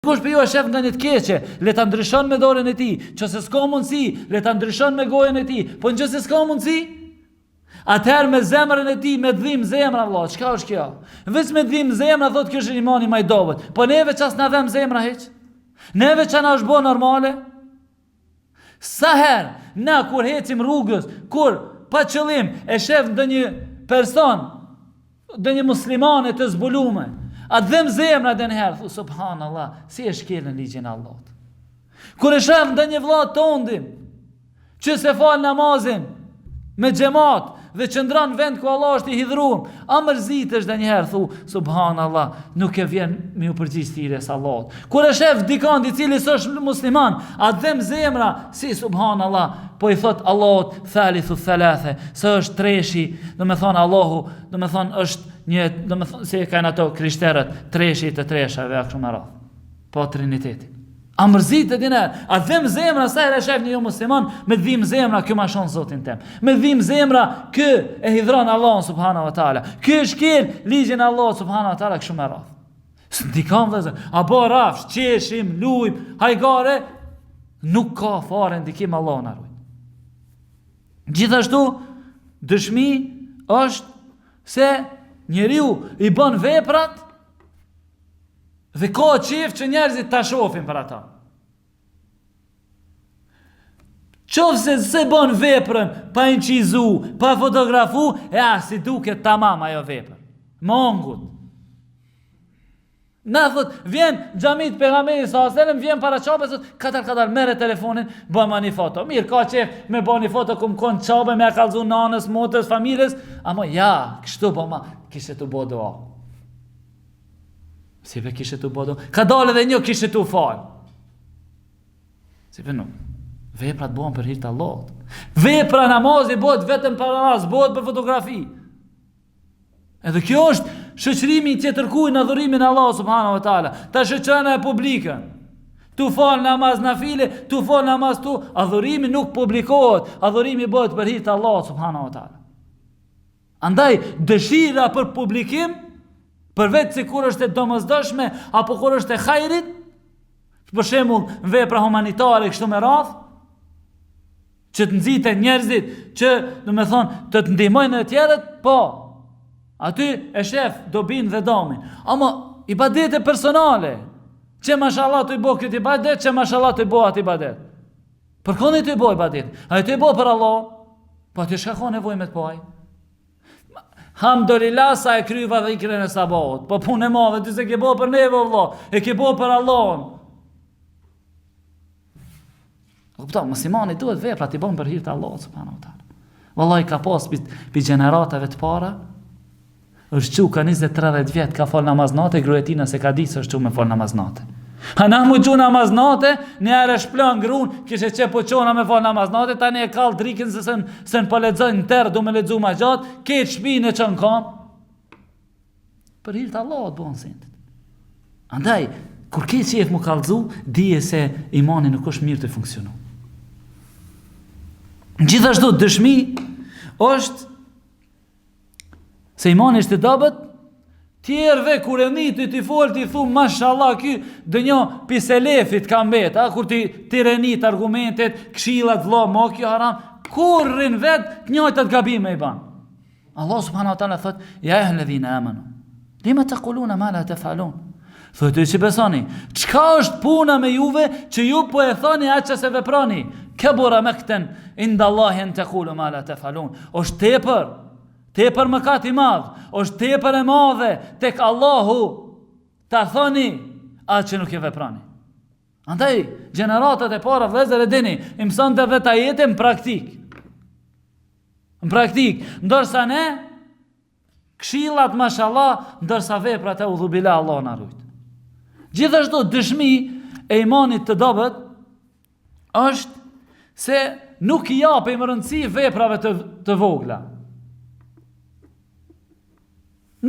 Kush për ju e shef nga një të keqe, le ta ndryshon me dorën e tij. Nëse s'ka mundësi, le ta ndryshon me gojën e tij. Po nëse s'ka mundësi, atëherë me zemrën e tij, me dhim zemra vëlla, çka është kjo? Veç me dhim zemra thotë kjo është imani më i dobët. Po neve ças na dhem zemra hiç. Neve çana është bë normale. Sa herë na kur hecim rrugës, kur pa qëllim e shef ndonjë person, ndonjë muslimane të zbuluar, a dhem zemra dhe njëherë, subhanallah, si e shkelën ligjin Allahut. Kur e shef ndonjë vëlla tondim, që se fal namazin me xhamat dhe qëndron vend ku Allah është i hidhur, a mërzitesh dhe njëherë, thu, subhanallah, nuk e vjen me u përgjigj thirrjes Allahut. Kur e shef dikon i cili s'është musliman, a dhem zemra, si subhanallah, po i thot Allahut thalithu thalathe, se është treshi, do me thonë Allahu, do me thonë është një, do me thonë, si kanë ato krishterët, treshi të treshave, a kështu me radhë, po triniteti. A mërzitet i nërë, a dhem zemra, sa e shef një jo musliman, me dhim zemra, kë ma shonë zotin tem. Me dhim zemra, kë e hidhron Allah subhanahu wa ta'ala. Kë e shkel ligjin Allah subhanahu wa ta'ala, kështu me radhë. Së ndikam dhe zë, a bo rafsh, qeshim, lujm, hajgare, nuk ka fare ndikim Allah në arrujt. Gjithashtu, dëshmi është se njeriu i bën veprat dhe ka qef që njerëzit ta shohin për ata. Qofse se bën veprën pa incizu, pa fotografu, si duket tamam ajo vepër. Mongut. Na thot, vjen xhamit pejgamberi sallallahu alajhi wasallam, vjen para çapës, kadar merre telefonin, bëjmë një foto. Mirë, ka qef me bën një foto kum kon çapë me kallzu nanës, motës, familjes, ama ja, kështu po ma kishte të bëu doa. Si ve kishte të bëu doa. Ka dalë edhe një kishte të fal. Si ve nuk. Veprat bëhen për hir të Allahut. Vepra namazi bëhet vetëm për namaz, bëhet për fotografi. Edhe kjo është shoqërimi i tjetërkuj në adhurimin e Allahut subhanahu wa taala. Ta shoqërona e publike. Tu fal namaz nafile, tu fal namaz tu, adhurimi nuk publikohet, adhurimi bëhet për hir të Allahut subhanahu wa taala. Andaj dëshira për publikim, për vetë si kur është e domosdoshme apo kur është e hajrit, për shembull vepra humanitare kështu me radhë, që të nxiten njerëzit që, do me thonë, të të ndihmojnë të tjerët, po. Aty e shef dobin dhe damin. Ama ibadete personale, që mashallah të i bo këtë ibadet, që mashallah të i bo atë ibadet. Për këni të i bo ibadet? A i të i bo për Allah? Po aty shka ka nevoj me të poj? Hamdulillah sa e kryva dhe ikre në sabat. Po punë e madhe, ty se ke bo për neve Allah, e ke bo për Allah. Kupton, muslimani duhet vepra t'i bën për hir të Allahut subhanahu wa taala. Wallahi ka pas pi gjeneratave të para, është çu ka 20-30 vjet ka fal namaz natë, gruetina se ka ditë se është çu me fal namaz natë. Ha na mu çu namaz natë, ne ara shplon grun, kishe çe po çona me fal namaz natë, tani e kall drikën se sen po lexojnë tërë, do me lexu më gjatë, ke shtëpinë çon kam. Për hir të Allahut bën sent. Andaj kur ke qef mu kallzu, dije se imani nuk është mirë të funksionon. Gjithashtu dëshmi është se imani është i dobët, tjerëve kur e niti ti fol ti thu mashallah ky dënjo piselefit ka mbet, kur ti renit argumentet, këshillat vëlla, mo kjo haram, kurrin vet njëjtat gabime i ban. Allah subhanahu wa taala thot: "Ya ayyuhalladhina amanu, lima taquluna ma la taf'alun?" Thotë që besoni, çka është puna me juve që ju po e thoni atë që se veproni? Kabura maktan inda Allahi an taqulu ma la taf'alun. Është tepër mëkat i madh, është tepër e madhe tek Allahu ta thoni atë që nuk e veproni. Andaj gjeneratat e para vëllezër e dini, i mësonte vetë ajetin në praktik. Në praktik, ndërsa ne këshillat mashallah, ndërsa veprat e udhubila Allah na rujt. Gjithashtu dëshmi e imanit të dobët është se nuk i japim rëndësi veprave të vogla.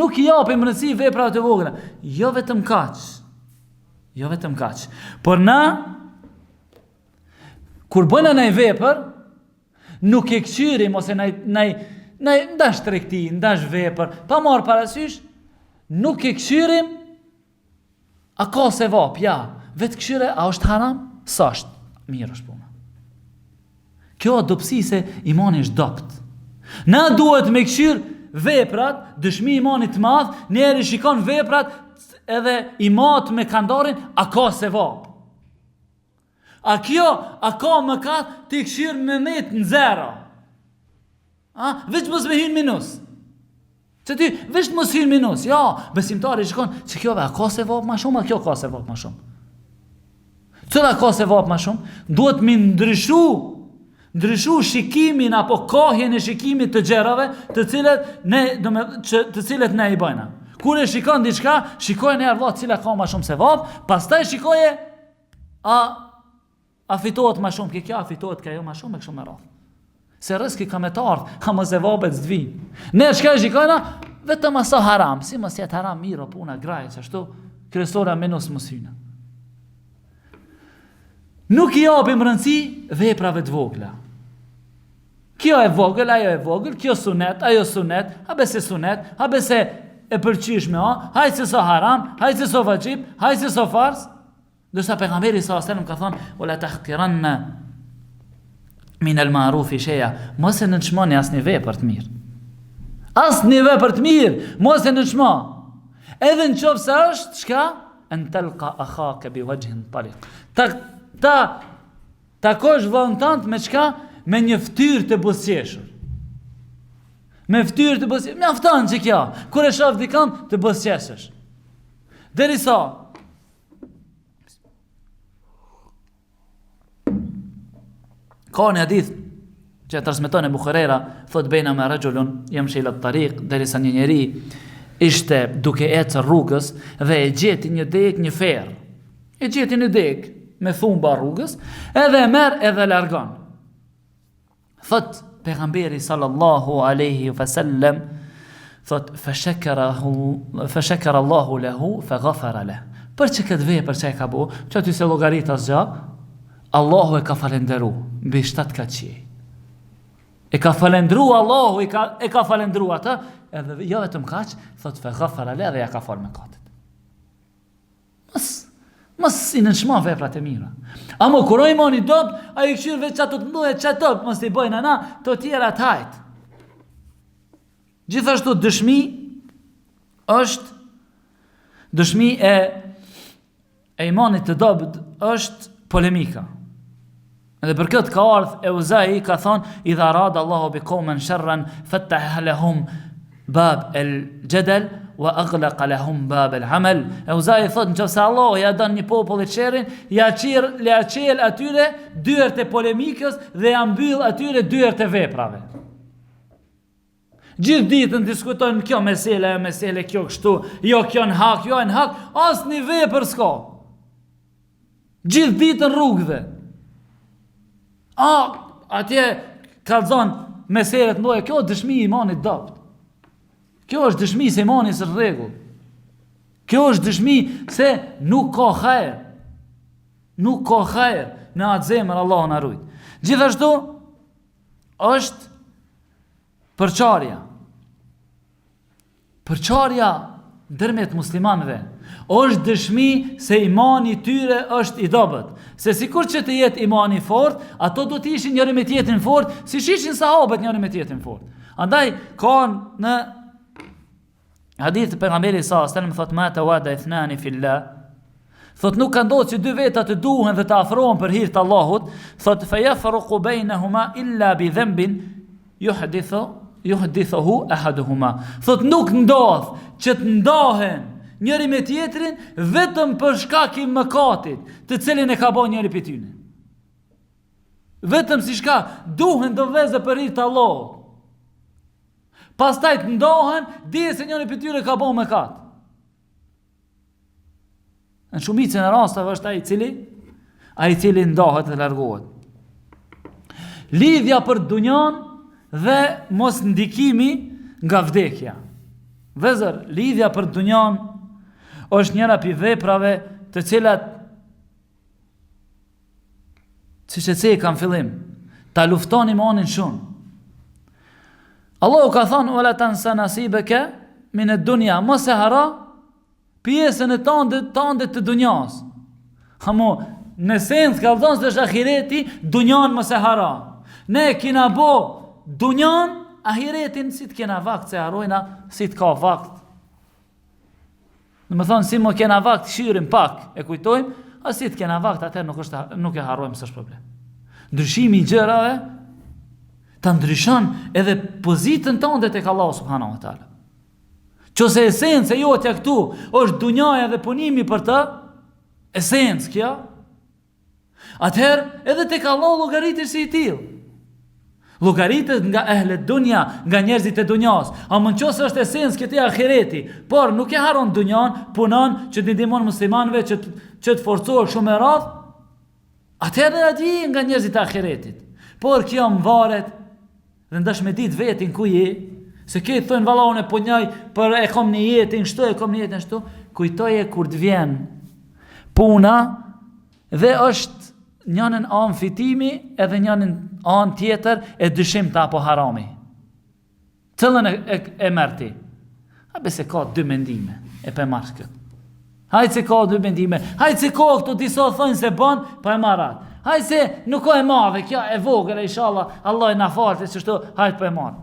Nuk i japim rëndësi veprave të vogla. Jo vetëm kaq. Por na kur bëna ndaj vepër, nuk e kçyrim ose ndash tregti, ndash vepër, pa marr parasysh, nuk e kçyrim. A ka se vap, ja, Vetë këshire, a është haram? Sa është? Mirë është puna. Kjo dopsi se imani është dopt. Na duhet me këshirë veprat, dëshmi imanit të madh, njeri shikon veprat edhe i mat me kandarin, a ka sevap? A kjo, a ka mëkat të këshirë me met në zero? Veç mos me hynë minus. Që ty, veç mos hynë minus. Ja, besimtari shikon, që kjo a ka sevap ma shumë, a kjo ka sevap ma shumë. Cëla ka sevap ma shumë? Duhet mi ndryshu shikimin apo kohjen e shikimit të gjerave të cilet ne i bëjna. Kur e shikon diçka, shikoje në Allah cila ka ma shumë sevap, pastaj shikoje a fitohet ma shumë, kjo a fitohet ka jo ma shumë e kështu me radhë. Se rëski ka me të ardhë, ka më zevabet zdvi. Ne shka e shikojna, vetëm asa haram, si mos jetë haram mirë o puna graje, që ashtu kresora minus mësyna. Nuk i japim rëndësi veprave të vogla. Kjo e vogël, ajo e vogël, kjo sunet, ajo sunet, habese sunet, habese e përqishme, hajtë se so haram, hajtë se so vajib, hajtë se so fars. Dërsa pejgamberi s.a.s. ka thonë, o la tahqiranna min al ma'rufi shay'a, mos e nënçmoni asnjë vepër të mirë. Asnjë vepër të mirë, mos e nënçmo. Edhe nëse është çka? An talqa akhaka bi wajhin taliq. Takosh vllahun tant me çka? Me një fytyrë të buzëqeshur. Me fytyrë të buzëqeshur. Mjafton që kjo. Kur e shoh dikon të buzëqeshësh. Derisa ka një hadith që transmeton e Bukhariera, thot bejna me rajulun yamshi ila at-tariq, derisa një njeri ishte duke ecë rrugës dhe e gjeti një deg, një ferr. E gjeti një deg me thumba rrugës, edhe e merr edhe largon. Thot pejgamberi sallallahu alaihi wasallam, thot fashakara Allahu lahu faghfara lahu. Për që këtë vepër që e ka bu, që aty se llogaritas gjak, Allahu e ka falendëru mbi 7 kaçi. E ka falendëru Allahu, e ka falendëru atë, edhe jo vetëm kaq, thot fa ghafara le dhe ja ka fal mëkatet. Mos i nënshmo veprat e mira. Amo kur imani dopt, ai këshir veç ato të mëdha çato, mos i bëjnë ana, të tjera të hajt. Gjithashtu dëshmi është dëshmi e imanit të dopt është polemika. Edhe për këtë ka ardhur Euzai ka thonë idha arada Allahu bi qaumin sharran fataha lahum bab al-jadal wa aghlaqa lahum bab al-amal. Euzai thotë nëse Allahu ja don një popull të sherrin, ja çel atyre dyert e polemikës dhe ja mbyll atyre dyert e veprave. Gjithë ditën diskutojnë kjo mesele, kjo kështu, jo kjo në hak, jo në hak, asnjë vepër s'ka. Gjithë ditën rrugëve. Atje kallzon meselet mdoja, kjo është dëshmi i imanit dopt. Kjo është dëshmi se imani është në rregull. Kjo është dëshmi se nuk ka hajër. Nuk ka hajër në atë zemër, Allahu na ruaj. Gjithashtu është përçarja. Përçarja ndërmjet muslimanëve është dëshmi se imani tyre është i dobët. Se sikur që të jetë imani fort, ato do të ishin njëri me tjetrin fort, si ishin sahabët njëri me tjetrin fort. Andaj ka në hadith pejgamberi sallallahu alajhi wasallam thotë ma tawada ithnani fillah. Thot nuk ka ndodhur që dy veta të duhen dhe të afrohen për hir të Allahut, thot fa yafruqu bainahuma illa bi dhanbin yuhdithuhu ahaduhuma. Thot nuk ndodh që të ndahen njëri me tjetrin vetëm për shkak i mëkatit, të cilin e ka bën njëri prej tyre. Vetëm si shka duhen do vëzë për hir të Allahut. Pastaj të ndohen, dije se njëri prej tyre ka bën mëkat. Në shumicën e rasteve është ai i cili ndahet dhe largohet. Lidhja për dunjan dhe mos ndikimi nga vdekja. Vëzër, lidhja për dunjan është njëra pi veprave të cilat siç e thej kanë fillim, ta lufton imanin shumë. Allahu ka thënë wala tansa nasibaka min ad-dunya, mos e haro pjesën e tënde të dunjas. Hamo, në sens ka vëdhën së është ahireti, dunjan mëse hara. Ne kina bo dunjan, ahiretin si të kena vakt, se harojna si të ka vakt. Në më thonë, si më kena vakt, shirim pak, e kujtojmë, a si të kena vakt, atër nuk e harojmë, së është problem. Ndryshimi i gjërave, të ndryshon edhe pozitën tonë dhe tek Allahu subhanahu wa taala. Qose esencë e jotja këtu është dunjaja dhe punimi për të, esencë kjo, atëherë edhe tek Allahu llogaritesh si i tillë. Llogaritet nga ehlet dunja, nga njerëzit e dunjas. A më nëse është esencë këtij ahireti, por nuk e haron dunjan, punon që të ndihmon muslimanëve që të forcohet shumë e radh, atëherë aty nga njerëzit e ahiretit. Por kjo më varet dhe ndash me ditë vetin ku je, se ke thonë valla unë po njaj për e kom një jetin shtu, e kom një jetin shtu, kujtoje kur të vjen puna dhe është njënën anë fitimi edhe njënën anë tjetër e dyshimta apo harami. Cëllën e merr ti? Habe se ka dy mendime, e pe marrë këtë. Hajtë se ka dy mendime, hajtë se ka këto disa thonë se bën, po e marrat. Hajtë se nuk ka e madhe, kjo e vogël, inshallah, Allah e na falë, se çto, hajtë po e marr.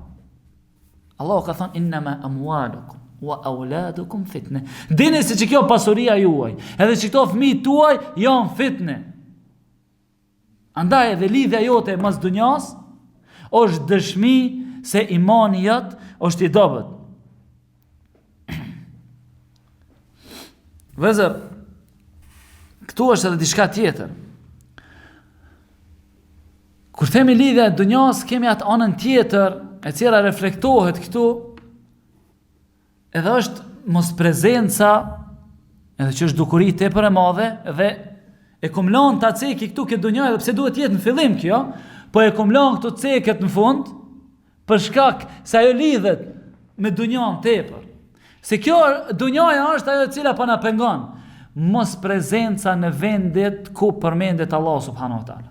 Allah ka thënë innama amwalukum wa auladukum fitne. Dini se që kjo pasuria juaj, edhe që këto fëmijët tuaj janë fitne. Andaj edhe lidhja jote mas dunjas është dëshmi se imani jot është i dobët. Vëzër, këtu është edhe diçka tjetër. Kur themi lidhja e dunjas, kemi atë anën tjetër e cila reflektohet këtu, edhe është mos prezenca, edhe që është dukuri tepër e madhe, dhe e kom lanë ta ceki këtu këtë dunjaj, dhe pse duhet jetë në fillim kjo, po e kom lanë këtu ceket në fund, për shkak se ajo lidhet me dunjan tepër. Se kjo dunjaja është ajo cila pa na pengon, mos prezenca në vendet ku përmendet Allah subhanahu wa taala.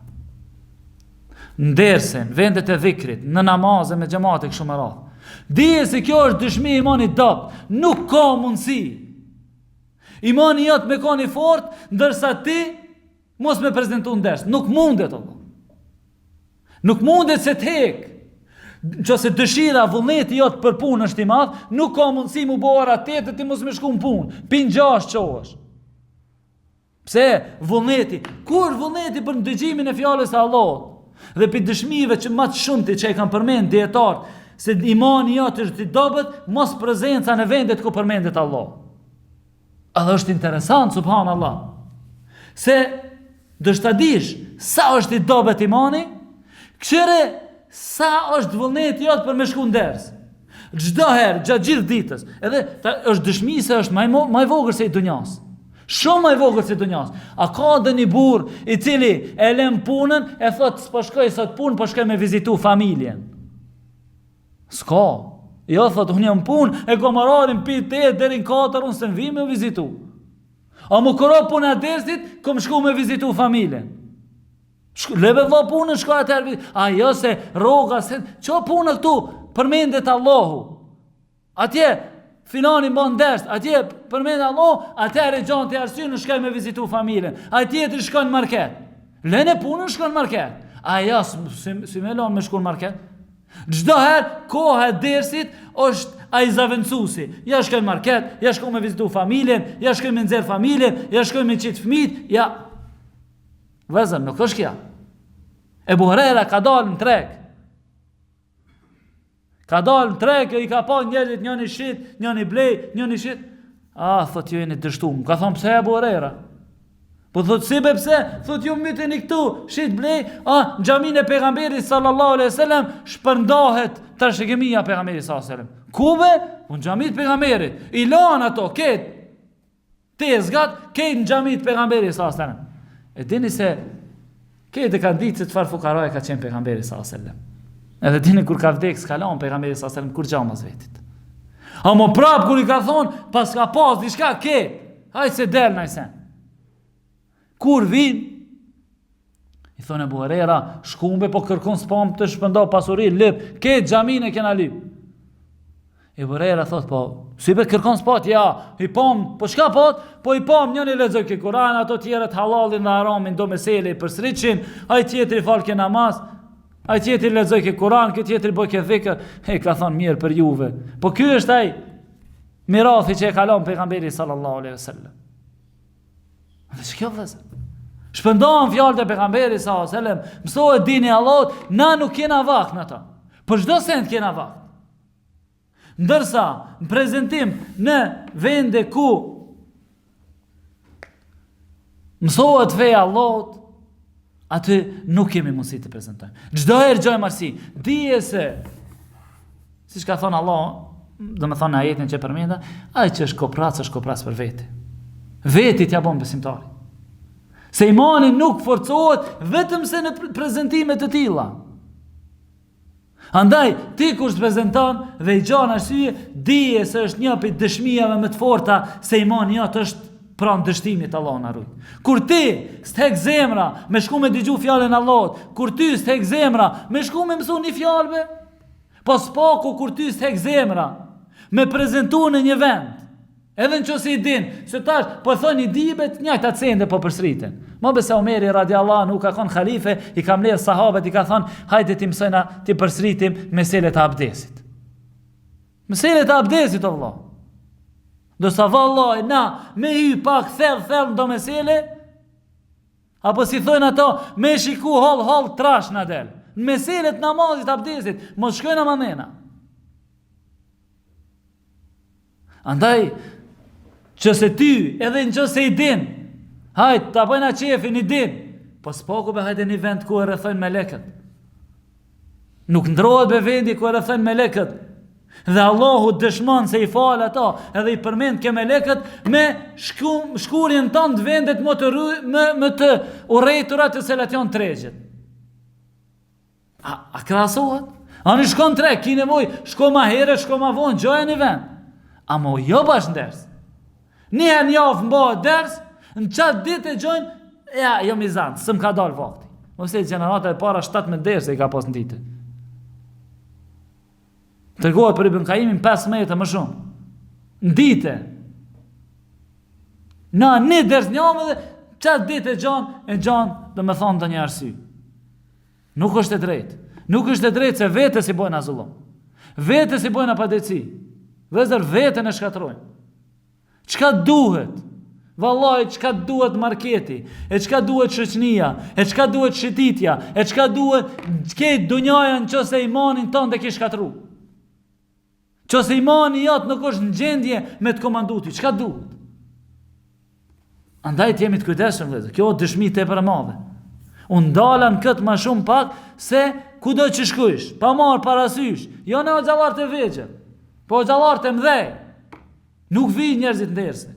Ndersen, vendet e dhikrit, në namazë me xhamate kështu më radh. Dije se kjo është dëshmi imanit dopt, nuk ka mundësi. Imani jot me koni fort, ndërsa ti mos me prezentu nders. Nuk mundet Allah. Nuk mundet se të hek. Nëse dëshira vullneti jot për punë është i madh, nuk ka mundësi mu bëra tetë ti mos më shku në punë. Pin 6 çohesh. Pse vullneti? Kur vullneti për ndëgjimin e fjalës së Allahut? Dhe për dëshmive që më të shumti që e kanë përmend dietar se imani jot është i dobët, mos prezenca në vendet ku përmendet Allah. Edhe është interesant subhanallah. Se do të dish sa është i dobët imani, këshire sa është vullneti jot për me shku nders. Çdo herë, gjatë gjithë ditës, edhe është dëshmi se është më i vogël se i dunjas. Shumë më i vogël se dunjas. A ka dhe një burr i cili e lëm punën, e thot s'po shkoj sot punë, po shkoj me vizitu familjen. S'ka. Jo thot unë jam punë, e kom orarin pi 8 deri në 4 unë s'm vi me vizitu. A më kuro puna dersit, kom shku me vizitu familjen. Leve vlla punën, shko atëherë. A jo se rroga se ço punë këtu përmendet Allahu. Atje filani mban ders, atje përmend Allah, atëherë gjon të arsye në shkoj me vizitu familjen. Atje të shkon në market. Lënë punën shkon në market. A ja si më lën me shkon në market? Çdo herë koha e dersit është ai zaventsuesi. Ja shkoj në market, ja shkoj me vizitu familjen, ja shkoj me nxjerr familjen, ja shkoj me çit fëmijët, ja. Vëzën, nuk është kja. Ebu Hurajra ka dalë në treg. Ka dalë në treg, i ka pa njerëzit, njëni shit, njëni blej, njëni shit. Thot ju jeni dështum. Ka thonë pse Ebu Hurajra? Po thot si be pse? Thot ju myteni këtu, shit blej. Në xhamin e pejgamberit sallallahu alaihi wasallam shpërndahet trashëgimia pejgamberit sallallahu alaihi wasallam. Ku be? Në xhamit pejgamberit. I lan ato, ket. Tezgat, ket në xhamit pejgamberit sallallahu alaihi wasallam. E dini se këtë e kanë ditë se çfarë fukaraj ka qenë pejgamberi sallallahu alaihi wasallam. Edhe dini kur ka vdek s'ka lënë pejgamberi sallallahu alaihi wasallam kur xhamas vetit. A më prap kur i ka thonë pas ka pas diçka ke, hajtë se del na sen. Kur vin i thonë Ebu Hurajra, shkumbe po kërkon spam të shpëndau pasuri, lip, ke xhamin e kena lip. E Hurajra thot, po, si be kërkon s'pat, ja, i pom, po çka pat? Po i pom, njëri lexoj ke Kur'an, ato tjerët halalin dhe haramin do mesele i përsëritin, ai tjetri fal ke namaz, ai tjetri lexoj ke Kur'an, ky tjetri bëj ke dhikr. Ka thon mirë për juve. Po ky është ai mirathi që e ka lënë pejgamberi sallallahu alaihi wasallam. Dhe çka vëzë? Shpëndon fjalët e pejgamberit sallallahu alaihi wasallam, mësohet dini i Allahut, na nuk kena vakt në ata. Për çdo send kena vakt. Ndërsa në prezantim në vende ku mësohet feja Allahut, aty nuk kemi mundësi të prezantojmë. Çdo herë gjojmë arsi, dije se siç ka thënë Allah, domethënë në ajetin që përmenda, ai që është kopras për vete. Veti t'ja bën besimtari. Se imani nuk forcohet vetëm se në prezantime të tilla. Andaj, ti kur të prezenton dhe i gjan arsye, dije se është një prej dëshmijave më të forta se imani jot është pranë dështimit Allahu na ruaj. Kur ti stek zemra me shku me dëgju fjalën e Allahut, kur ti stek zemra me shku me mësu një fjalë, po s'paku kur ti stek zemra me prezantu në një vend. Edhe nëse i din, se tash po thoni dibet njëjta cende po përsëriten. Më besa Omeri radiallahu anhu ka qenë halife, i ka mbledh sahabët, i ka thënë, hajde ti mësojna ti përsëritim meselet e abdesit. Meselet e abdesit o vëlla. Do sa vallahi na me hy pak thell do mesele, apo si thojnë ato, me shiku hall trash na del. Në meselet namazit abdesit, mos shkojna mamena. Andaj, qëse ty, edhe në qëse i din, hajt, ta bëjna qefin i din, po s'paku be hajde një vend ku e rrethojnë melekët. Nuk ndrohet be vendi ku e rrethojnë melekët. Dhe Allahu dëshmon se i fal ata, edhe i përmend ke melekët me shkurjen tonë të vendet më të urrejturat të cilat janë tregjet. A krahasohet? Ani shkon treg, ki nevojë, shko ma herë, shko ma vonë, gjoja një vend. Amo jo bash nders. Njëherë një javë mbohet ders, në qatë ditë e gjojnë, ja, jo mizant, së më ka dalë vakti. Ose gjenerata e para 17 derse i ka pas në ditë. Tërgohet për Ibn Qayyimin 15 më shumë. Në ditë. Na një ders një javë dhe qatë ditë e gjanë dhe me thonë të një arsy. Nuk është e drejtë. Nuk është e drejtë se vete si bojnë azullon. Vete si bojnë apadeci. Vezër vetën e shkatrojnë. Çka duhet? Vallahi çka duhet marketi, e çka duhet shoqënia, e çka duhet shititja, e çka duhet këtë dunjaja nëse imanin tonë të ke shkatru. Nëse imani jot nuk është në gjendje me të komanduti, çka duhet? Andaj të jemi të kujdesshëm vëllezër. Kjo është dëshmi tepër e madhe. Unë ndala në këtë më shumë pak se kudo që shkojsh, pa marr parasysh, jo në xhallar të vegjël, po xhallar të mëdhej. Nuk vi njerëzit nderse.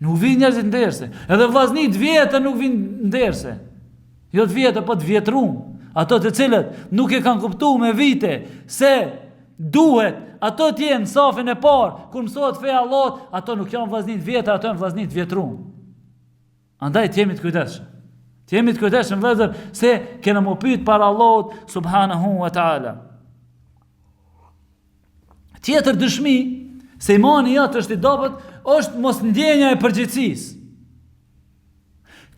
Nuk vi njerëzit nderse. Edhe vllaznit vjetë nuk vinë nderse. Jo të vjetë, po të vjetrum. Ato të cilët nuk e kanë kuptuar me vite se duhet ato të jenë safin e parë, kur mësohet feja Allahut, ato nuk janë vllaznit vjetë, ato janë vllaznit vjetrum. Andaj të jemi të kujdesshëm. Të jemi të kujdesshëm vëllezër se kena më pyet para Allahut subhanahu wa taala. Tjetër dëshmi se imani jot është i dobët, është mos ndjenja e përgjegjësisë.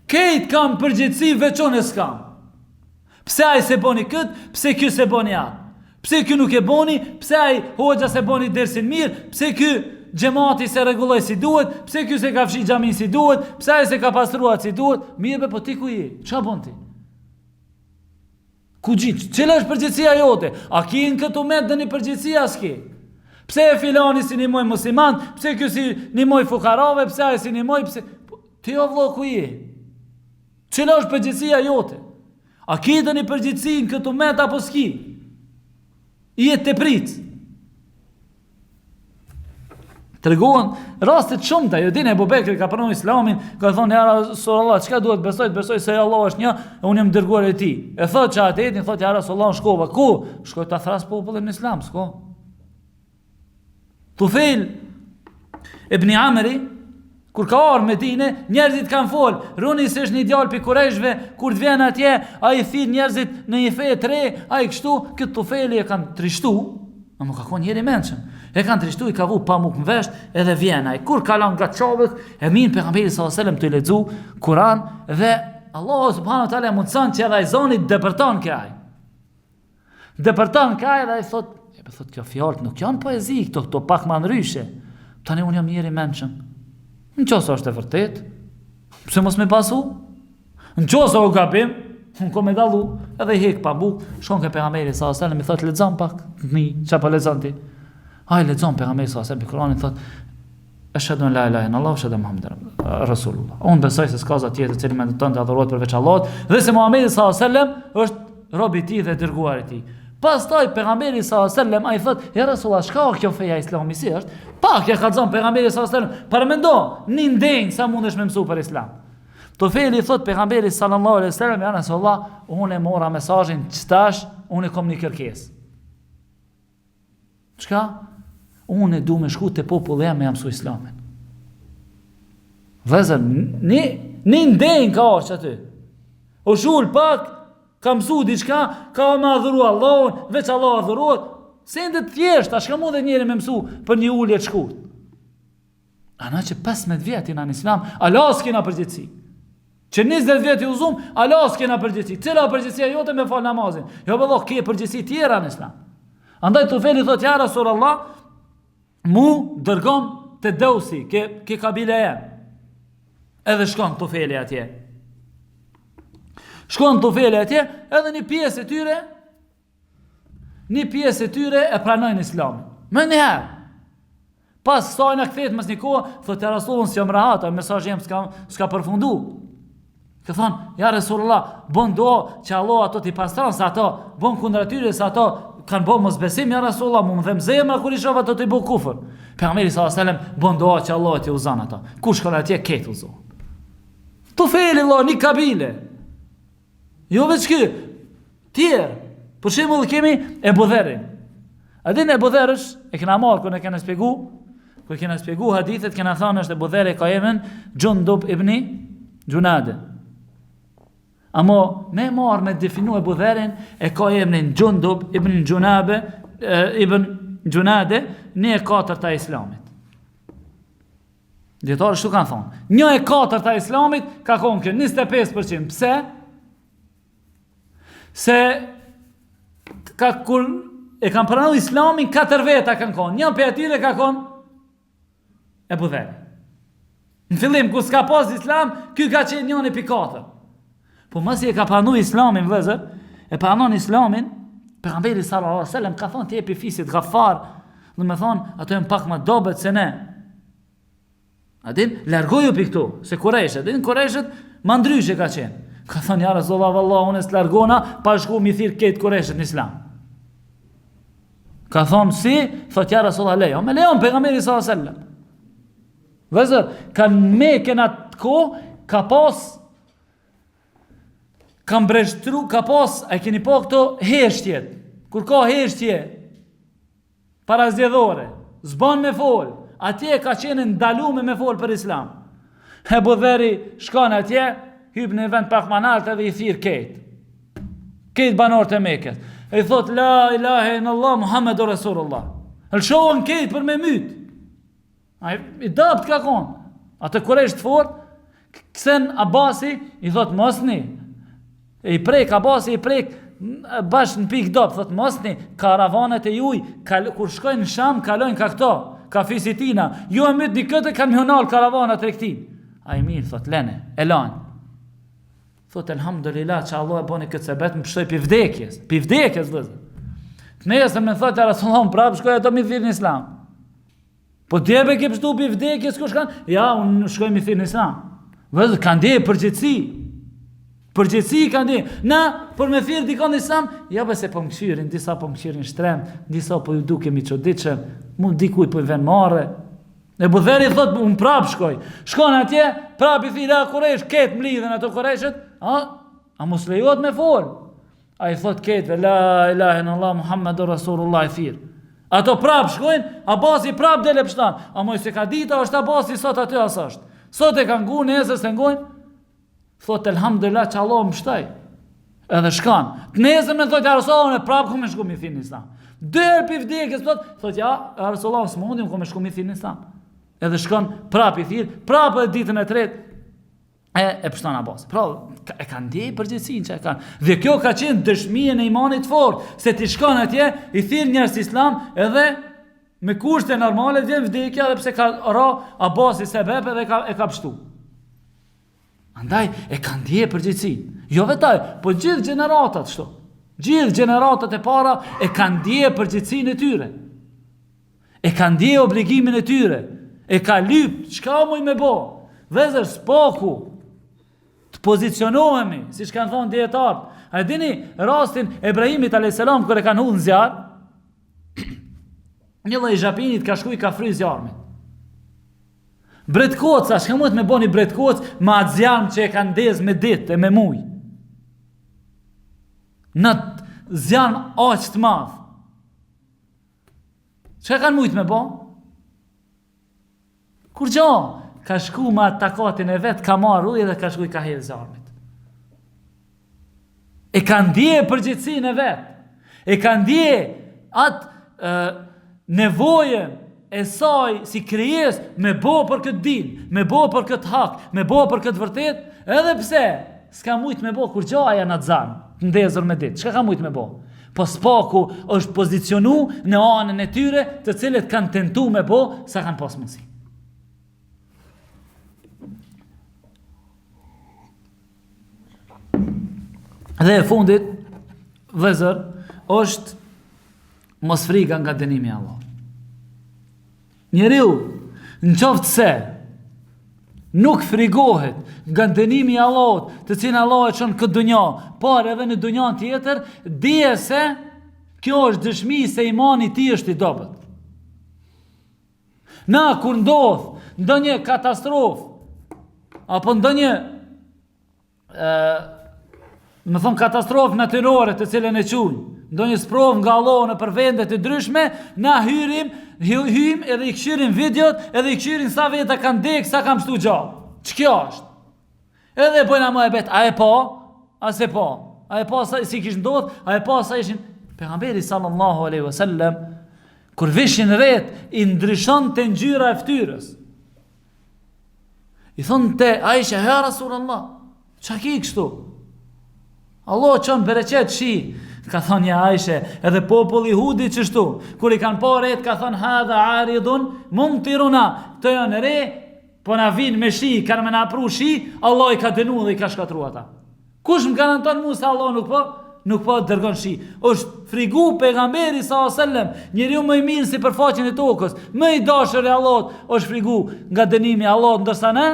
Këjt kam përgjegjësi veçon e s'kam. Pse ai se boni kët, pse ky se boni atë? Pse ky nuk e boni, pse ai hoxha se boni dersin mirë, pse ky xhamati se rregulloi si duhet, pse ky se ka fshi xhamin si duhet, pse ai se ka pastruar si duhet? Mirë po ti ku je? Ç'a bën ti? Ku gjit? Cila është përgjegjësia jote? A ke në këtë moment dëni përgjegjësi as ke? Pse e filani si nimoj musliman, pse ky si nimoj fukarave, pse ai si nimoj, pse ti o vëlla ku je? Cila është përgjegjësia jote? A ke dëni përgjegjësi në këtë moment apo s'ki? Je të prit. Tregohen raste të shumta, jo dinë Abu Bekri ka pranuar Islamin, ka thonë ja Rasulullah, çka duhet besoj se Allah është një, e unë jam dërguar e tij. E thotë çahetin, thotë ja Rasulullah, shkova ku? Shkoj ta thras popullin Islam, s'ko. Tufail ibn Amri kur ka ardhur në Medinë, njerëzit kanë fol, runi se është një djalë pi Kurajshve, kur të vjen atje, ai thirr njerëzit në një fe të re, ai kështu, këtë Tufaili e kanë trishtu, A më ka konë njeri mençëm. E kanë trishtu, i ka vu pamuk në vesht, edhe vjen ai. Kur kalon nga çabët, e min pejgamberi sallallahu alajhi wasallam të lexu Kur'an dhe Allahu subhanahu wa taala mundson që ai zoni depërton kaj. Depërton kaj dhe ai thot, kjo fjalë nuk janë poezi, këto pak më ndryshe. Tani unë jam njeri mençëm. Nëse është e vërtet, pse mos më pasu? Nëse u gabim, unë ko me dallu, edhe i hek pamuk, shkon ke pejgamberi sallallahu alajhi wasallam i thot lexon pak, çfarë po lexon ti? Ai lexon pejgamberi sallallahu alajhi wasallam Kur'anin thot Ashhadu an la ilaha illallah wa ashhadu anna Muhammadan rasulullah. Unë besoj se s'ka zot tjetër i cili meriton të adhurohet përveç Allahut dhe se Muhamedi sallallahu alajhi wasallam është robi i tij dhe dërguari i tij. Pastaj pejgamberi sallallahu alajhi wasallam ai thot ja rasulullah, çka kjo feja islami si është? Pak ja ka thënë pejgamberi sallallahu alajhi wasallam, para mendo, ni ndeng sa mundesh me mësu për islam. Tufeli thot pejgamberi sallallahu alajhi wasallam ja rasulullah, unë e mora mesazhin çtash, unë kam një kërkesë. Çka? Unë du me shku të populli jam me jamsu islamin. Vëzër, një ndenjë ka është aty. O shull pak, ka mësu diçka, ka me adhuru Allahun, veç Allah adhuruat, se ndë të thjesht, a shka mu dhe njeri me mësu për një ullje të shkurt. Ana që 15 vjetin anë islam, Allah s'kena përgjithsi. Që 20 vjeti uzum, Allah s'kena përgjithsi. Cila përgjithsia jote me fal namazin? Jo bëlloh, ke përgjithsi tjera në islam. Andaj të feli thot, ja Rasulullah, mu dërgon të Dausi, ke kabile e. Edhe shkon të feli atje. Shkon të feli atje, edhe një pjesë e tyre e pranojnë islamin. Më njëherë. Pas sajnë a këthet mës një kohë, thot e Rasulun si jam rahata, mesazhi jem s'ka përfundu. Ka thonë, ja Rasulullah, bon do që Allah ato t'i pastron, sa ato, bon kundra tyre, sa ato kanë bo mos besim, ja Rasulullah, mu më dhem zemra kur i shofa të t'i bo kufër. Pejgamberi sallallahu alajhi wasallam, bon doa që Allah t'i uzan ata. Ku shkon atje, ketë uzon. Tufeli, Allah, një kabile. Jo veç ky, tjerë. Për shembull kemi Ebu Dherrin. A din Ebu Dherrësh, e kena marrë kur ne kena shpjegu hadithet, kena thënë është Ebu Dherri ka emrin Jundub ibn Junade. Amo me marrë me definu Ebu Dherrin e ka emrin Jundub ibn Junade, një e katërta e islamit. Djetarë shtu kanë thonë, një e katërta e islamit ka konë kjo 25%. Pse? Se kur e kanë pranu islamin 4 veta kanë konë, një për atyre ka konë Ebu Dherri. Në fillim, kur s'ka pas islam, ky ka qenë njën e pi 4. Po mësi e ka pranu islamin, vëzër, e pranon islamin, pejgamberi sallallahu alajhi wasallam ka thonë ti e pi fisit Ghaffar, do me thonë, ato e më pak më dobet se ne. Adin, largoju pi këtu, se Kurejshet, ma ndryshe ka qenë. Ka thonë, ja Rasulullah, vallahu, unë e s'largona, pa shku mi thirë ketë Kurejshet në islam. Ka thonë, si, thot ja Rasulullah, lejo, me lejon pejgamberi sallallahu alajhi wasallam. Vëzër, kanë me kena të ko, ka pas, kanë breshtru, ka pas, a keni po këto heshtjet, kur ka heshtje, para zjedhore, zban me fol, atje ka qenë ndalume me fol për islam. Ebu Dherri shkon atje, hyp në vend pak manalt edhe i thirë ketë banor të Mekës. E i thot, la ilahe illallah, Muhammedur Rasulullah. Lëshohen ketë për me mytë. I dapt ka konë. Atë Kurejsh të fort, kësen Abasi, i thot, mosni. I prek, Abasi i prek, bashkë në pikë dapt, thot, mosni, karavanet e juj, kur shkojnë në Sham, kalojnë ka këto, ka fisitina. Ju e mytë një këtë, kanë mjonal karavanat e këtin. A i mirë, thot, lene, e lanë. Thot, elhamdulillah, që Allah e boni këtë sebet, më pështoj pi vdekjes, vëzë. Të nesër me thot, e Rasulullah, më prapë, shkoj ato mi thirë në islam. Po djebe ke pështu pi vdekjes, ku shkan? Ja, unë shkoj mi thirë në islam. Vëzë, kanë dhe përgjithsi. Përgjithsi kanë dhe. Na, për me thirë dikon në islam, ja bëse po më këshirin, disa po më këshirin shtrem, disa po ju duke mi qodiqem, mu dikuj po i ven mare. Ebu Dherri thot, unë prapë shkoj. Shkon atje, prapë i thirë, a Kurejsh, ketë mlidhen ato Kurejshet, a mos lejot me fol. A i thot ketëve, la ilahe illallah, Muhammedur Rasulullah i thirë. Ato prapë shkojnë, Abasi prapë dele pështan. A moj se ka dita, është Abasi, sot aty as është. Sot e kanë ngu, nesër se ngujnë. Thot, elhamdulillah, që Allah më shtaj. Edhe shkan. Të nesër me thot, ja Rasulullah, unë prapë ku me shku mi thinë islam. Dërë për vdekjes, thot ja, Rasulullah së mundim, ku me shku mi thirë në Islam. Edhe shkon prap i thirë, prap edhe ditën e tretë, e pështon Abbas. Pra, e kanë ndjej përgjithësinë që e kanë. Dhe kjo ka qenë dëshmia e imanit fort, se ti shkon atje, i thirr njerëz Islam, edhe me kushte normale vjen vdekja, edhe pse ka ra Abbasi sebeb edhe e ka pështu. Andaj e kanë ndjej përgjithësinë. Jo vetaj, po gjithë gjeneratat kështu. Gjithë gjeneratat e para e kanë ndjej përgjithësinë e tyre. E kanë ndjej obligimin e tyre. E ka lyp, çka muj me bë? Vezër spoku të pozicionohemi, si që kanë thonë djetarët. A dini rastin Ibrahimit a.s. kër e kanë hudhë në zjarë, një lloj zhapinit ka shkuj ka fry zjarëmin. Bretkoca, shka mund me bo një bretkoc ma atë zjarëm që e kanë ndez me ditë e me muj. Në zjarëm aq të madh. Çka kanë mujt me bo? Kur gjo? Ka shku ma takatin e vetë, ka marrë ujë dhe ka shku i ka hedhë zjarmit. E ka ndje përgjithësinë e vetë. E ka ndje atë nevojën e saj si krijes me bo për këtë din, me bo për këtë hak, me bo për këtë vërtet, edhe pse s'ka mujt me bo kur gjaja në të zanë, të ndezër me ditë. Çka ka mujt me bo? Po spaku është pozicionu në anën e tyre të cilët kanë tentu me bo sa kanë pas mundësi. Dhe e fundit, vëzër, është mos frika nga dënimi i Allah. Njeriu, në qoftë se nuk frigohet nga dënimi i Allahut, të cilin Allah e çon këtë dunjë, por edhe në dunjën tjetër, dije se kjo është dëshmi se imani i tij është i dobët. Na kur ndodh ndonjë katastrofë apo ndonjë më thonë katastrofë natyrore të cilën e quajnë, ndonjë sprovë nga Allahu në për vende të ndryshme, na hym edhe i këshirin videot, edhe i këshirin sa veta kanë dek, sa kanë shtu gjallë. Ç'kjo është? Edhe bëjna më e bet, a e po? A se po? A e po sa si kishë ndodhë? A e po sa ishin? Pejgamberi sallallahu alaihi wasallam, kur vishin ret, i ndryshon të ngjyra e ftyrës. I thonë te Aisha, ja Rasulullah, ç'a ki kështu? Allah qënë bereqet shi, ka thonë ja Aisha, edhe populli Hudi qështu, kur i kanë paret, ka thonë hadha aridun, mund tiruna, të janë re, po na vinë me shi, kanë me na pru shi, Allah i ka dënu dhe i ka shkatru ata. Kush më garanton mu se Allah nuk po dërgon shi? Është frigu pejgamberi s.a.s. Njeriu më i mirë si përfaqen e tokës, më i dashur i Allahut, është frigu nga dënimi i Allahut, ndërsa ne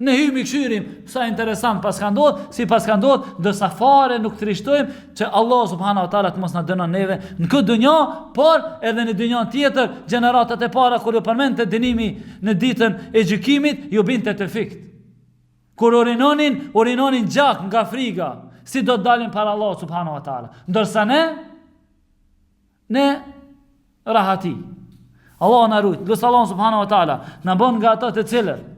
në hymi këshyrim, sa interesant pas ka ndodhë, si pas ka ndodhë, ndërsa fare nuk të rishtojmë që Allah subhanahu wa ta'ala të mos në dënon neve në këtë dënja, por edhe në dënjan tjetër, generatat e para, kur ju përmend të dënimi në ditën e gjykimit, ju binte të fikt. Kur urinonin gjak nga friga, si do të dalin para Allah subhanahu wa ta'ala. Ndërsa ne rahati. Allah në rujt, lësë Allah subhanahu wa ta'ala, në bon nga ata të cilët,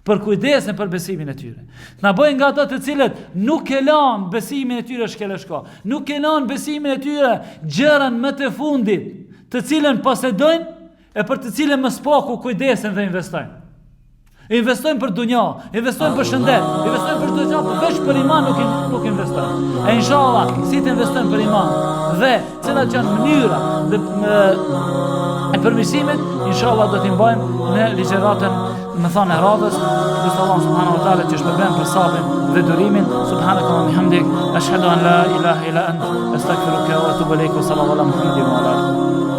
për kujdesin për besimin e tyre. Na bëjnë nga ata të cilët nuk e lanë besimin e tyre shkeleshka, nuk e lanë besimin e tyre gjërën më të fundit, të cilën posedojnë e për të cilën më spaku kujdesin dhe investojnë. Investojnë për dunja, investojnë për shëndet, investojnë për çdo gjë, por veç për iman nuk investojnë. E inshallah, si të investojnë për iman dhe cilat janë mënyra e përmirësimit, inshallah do t'i mbajmë në ligjëratën më thonë e radhës, lutja Allah subhanahu wa ta'ala që shpërblen për sabrin dhe durimin. Subhanakallahumma wa bihamdik, ashhadu an la ilaha illa ant, astaghfiruka wa atubu ilaik, sallallahu alaihi wa sallam.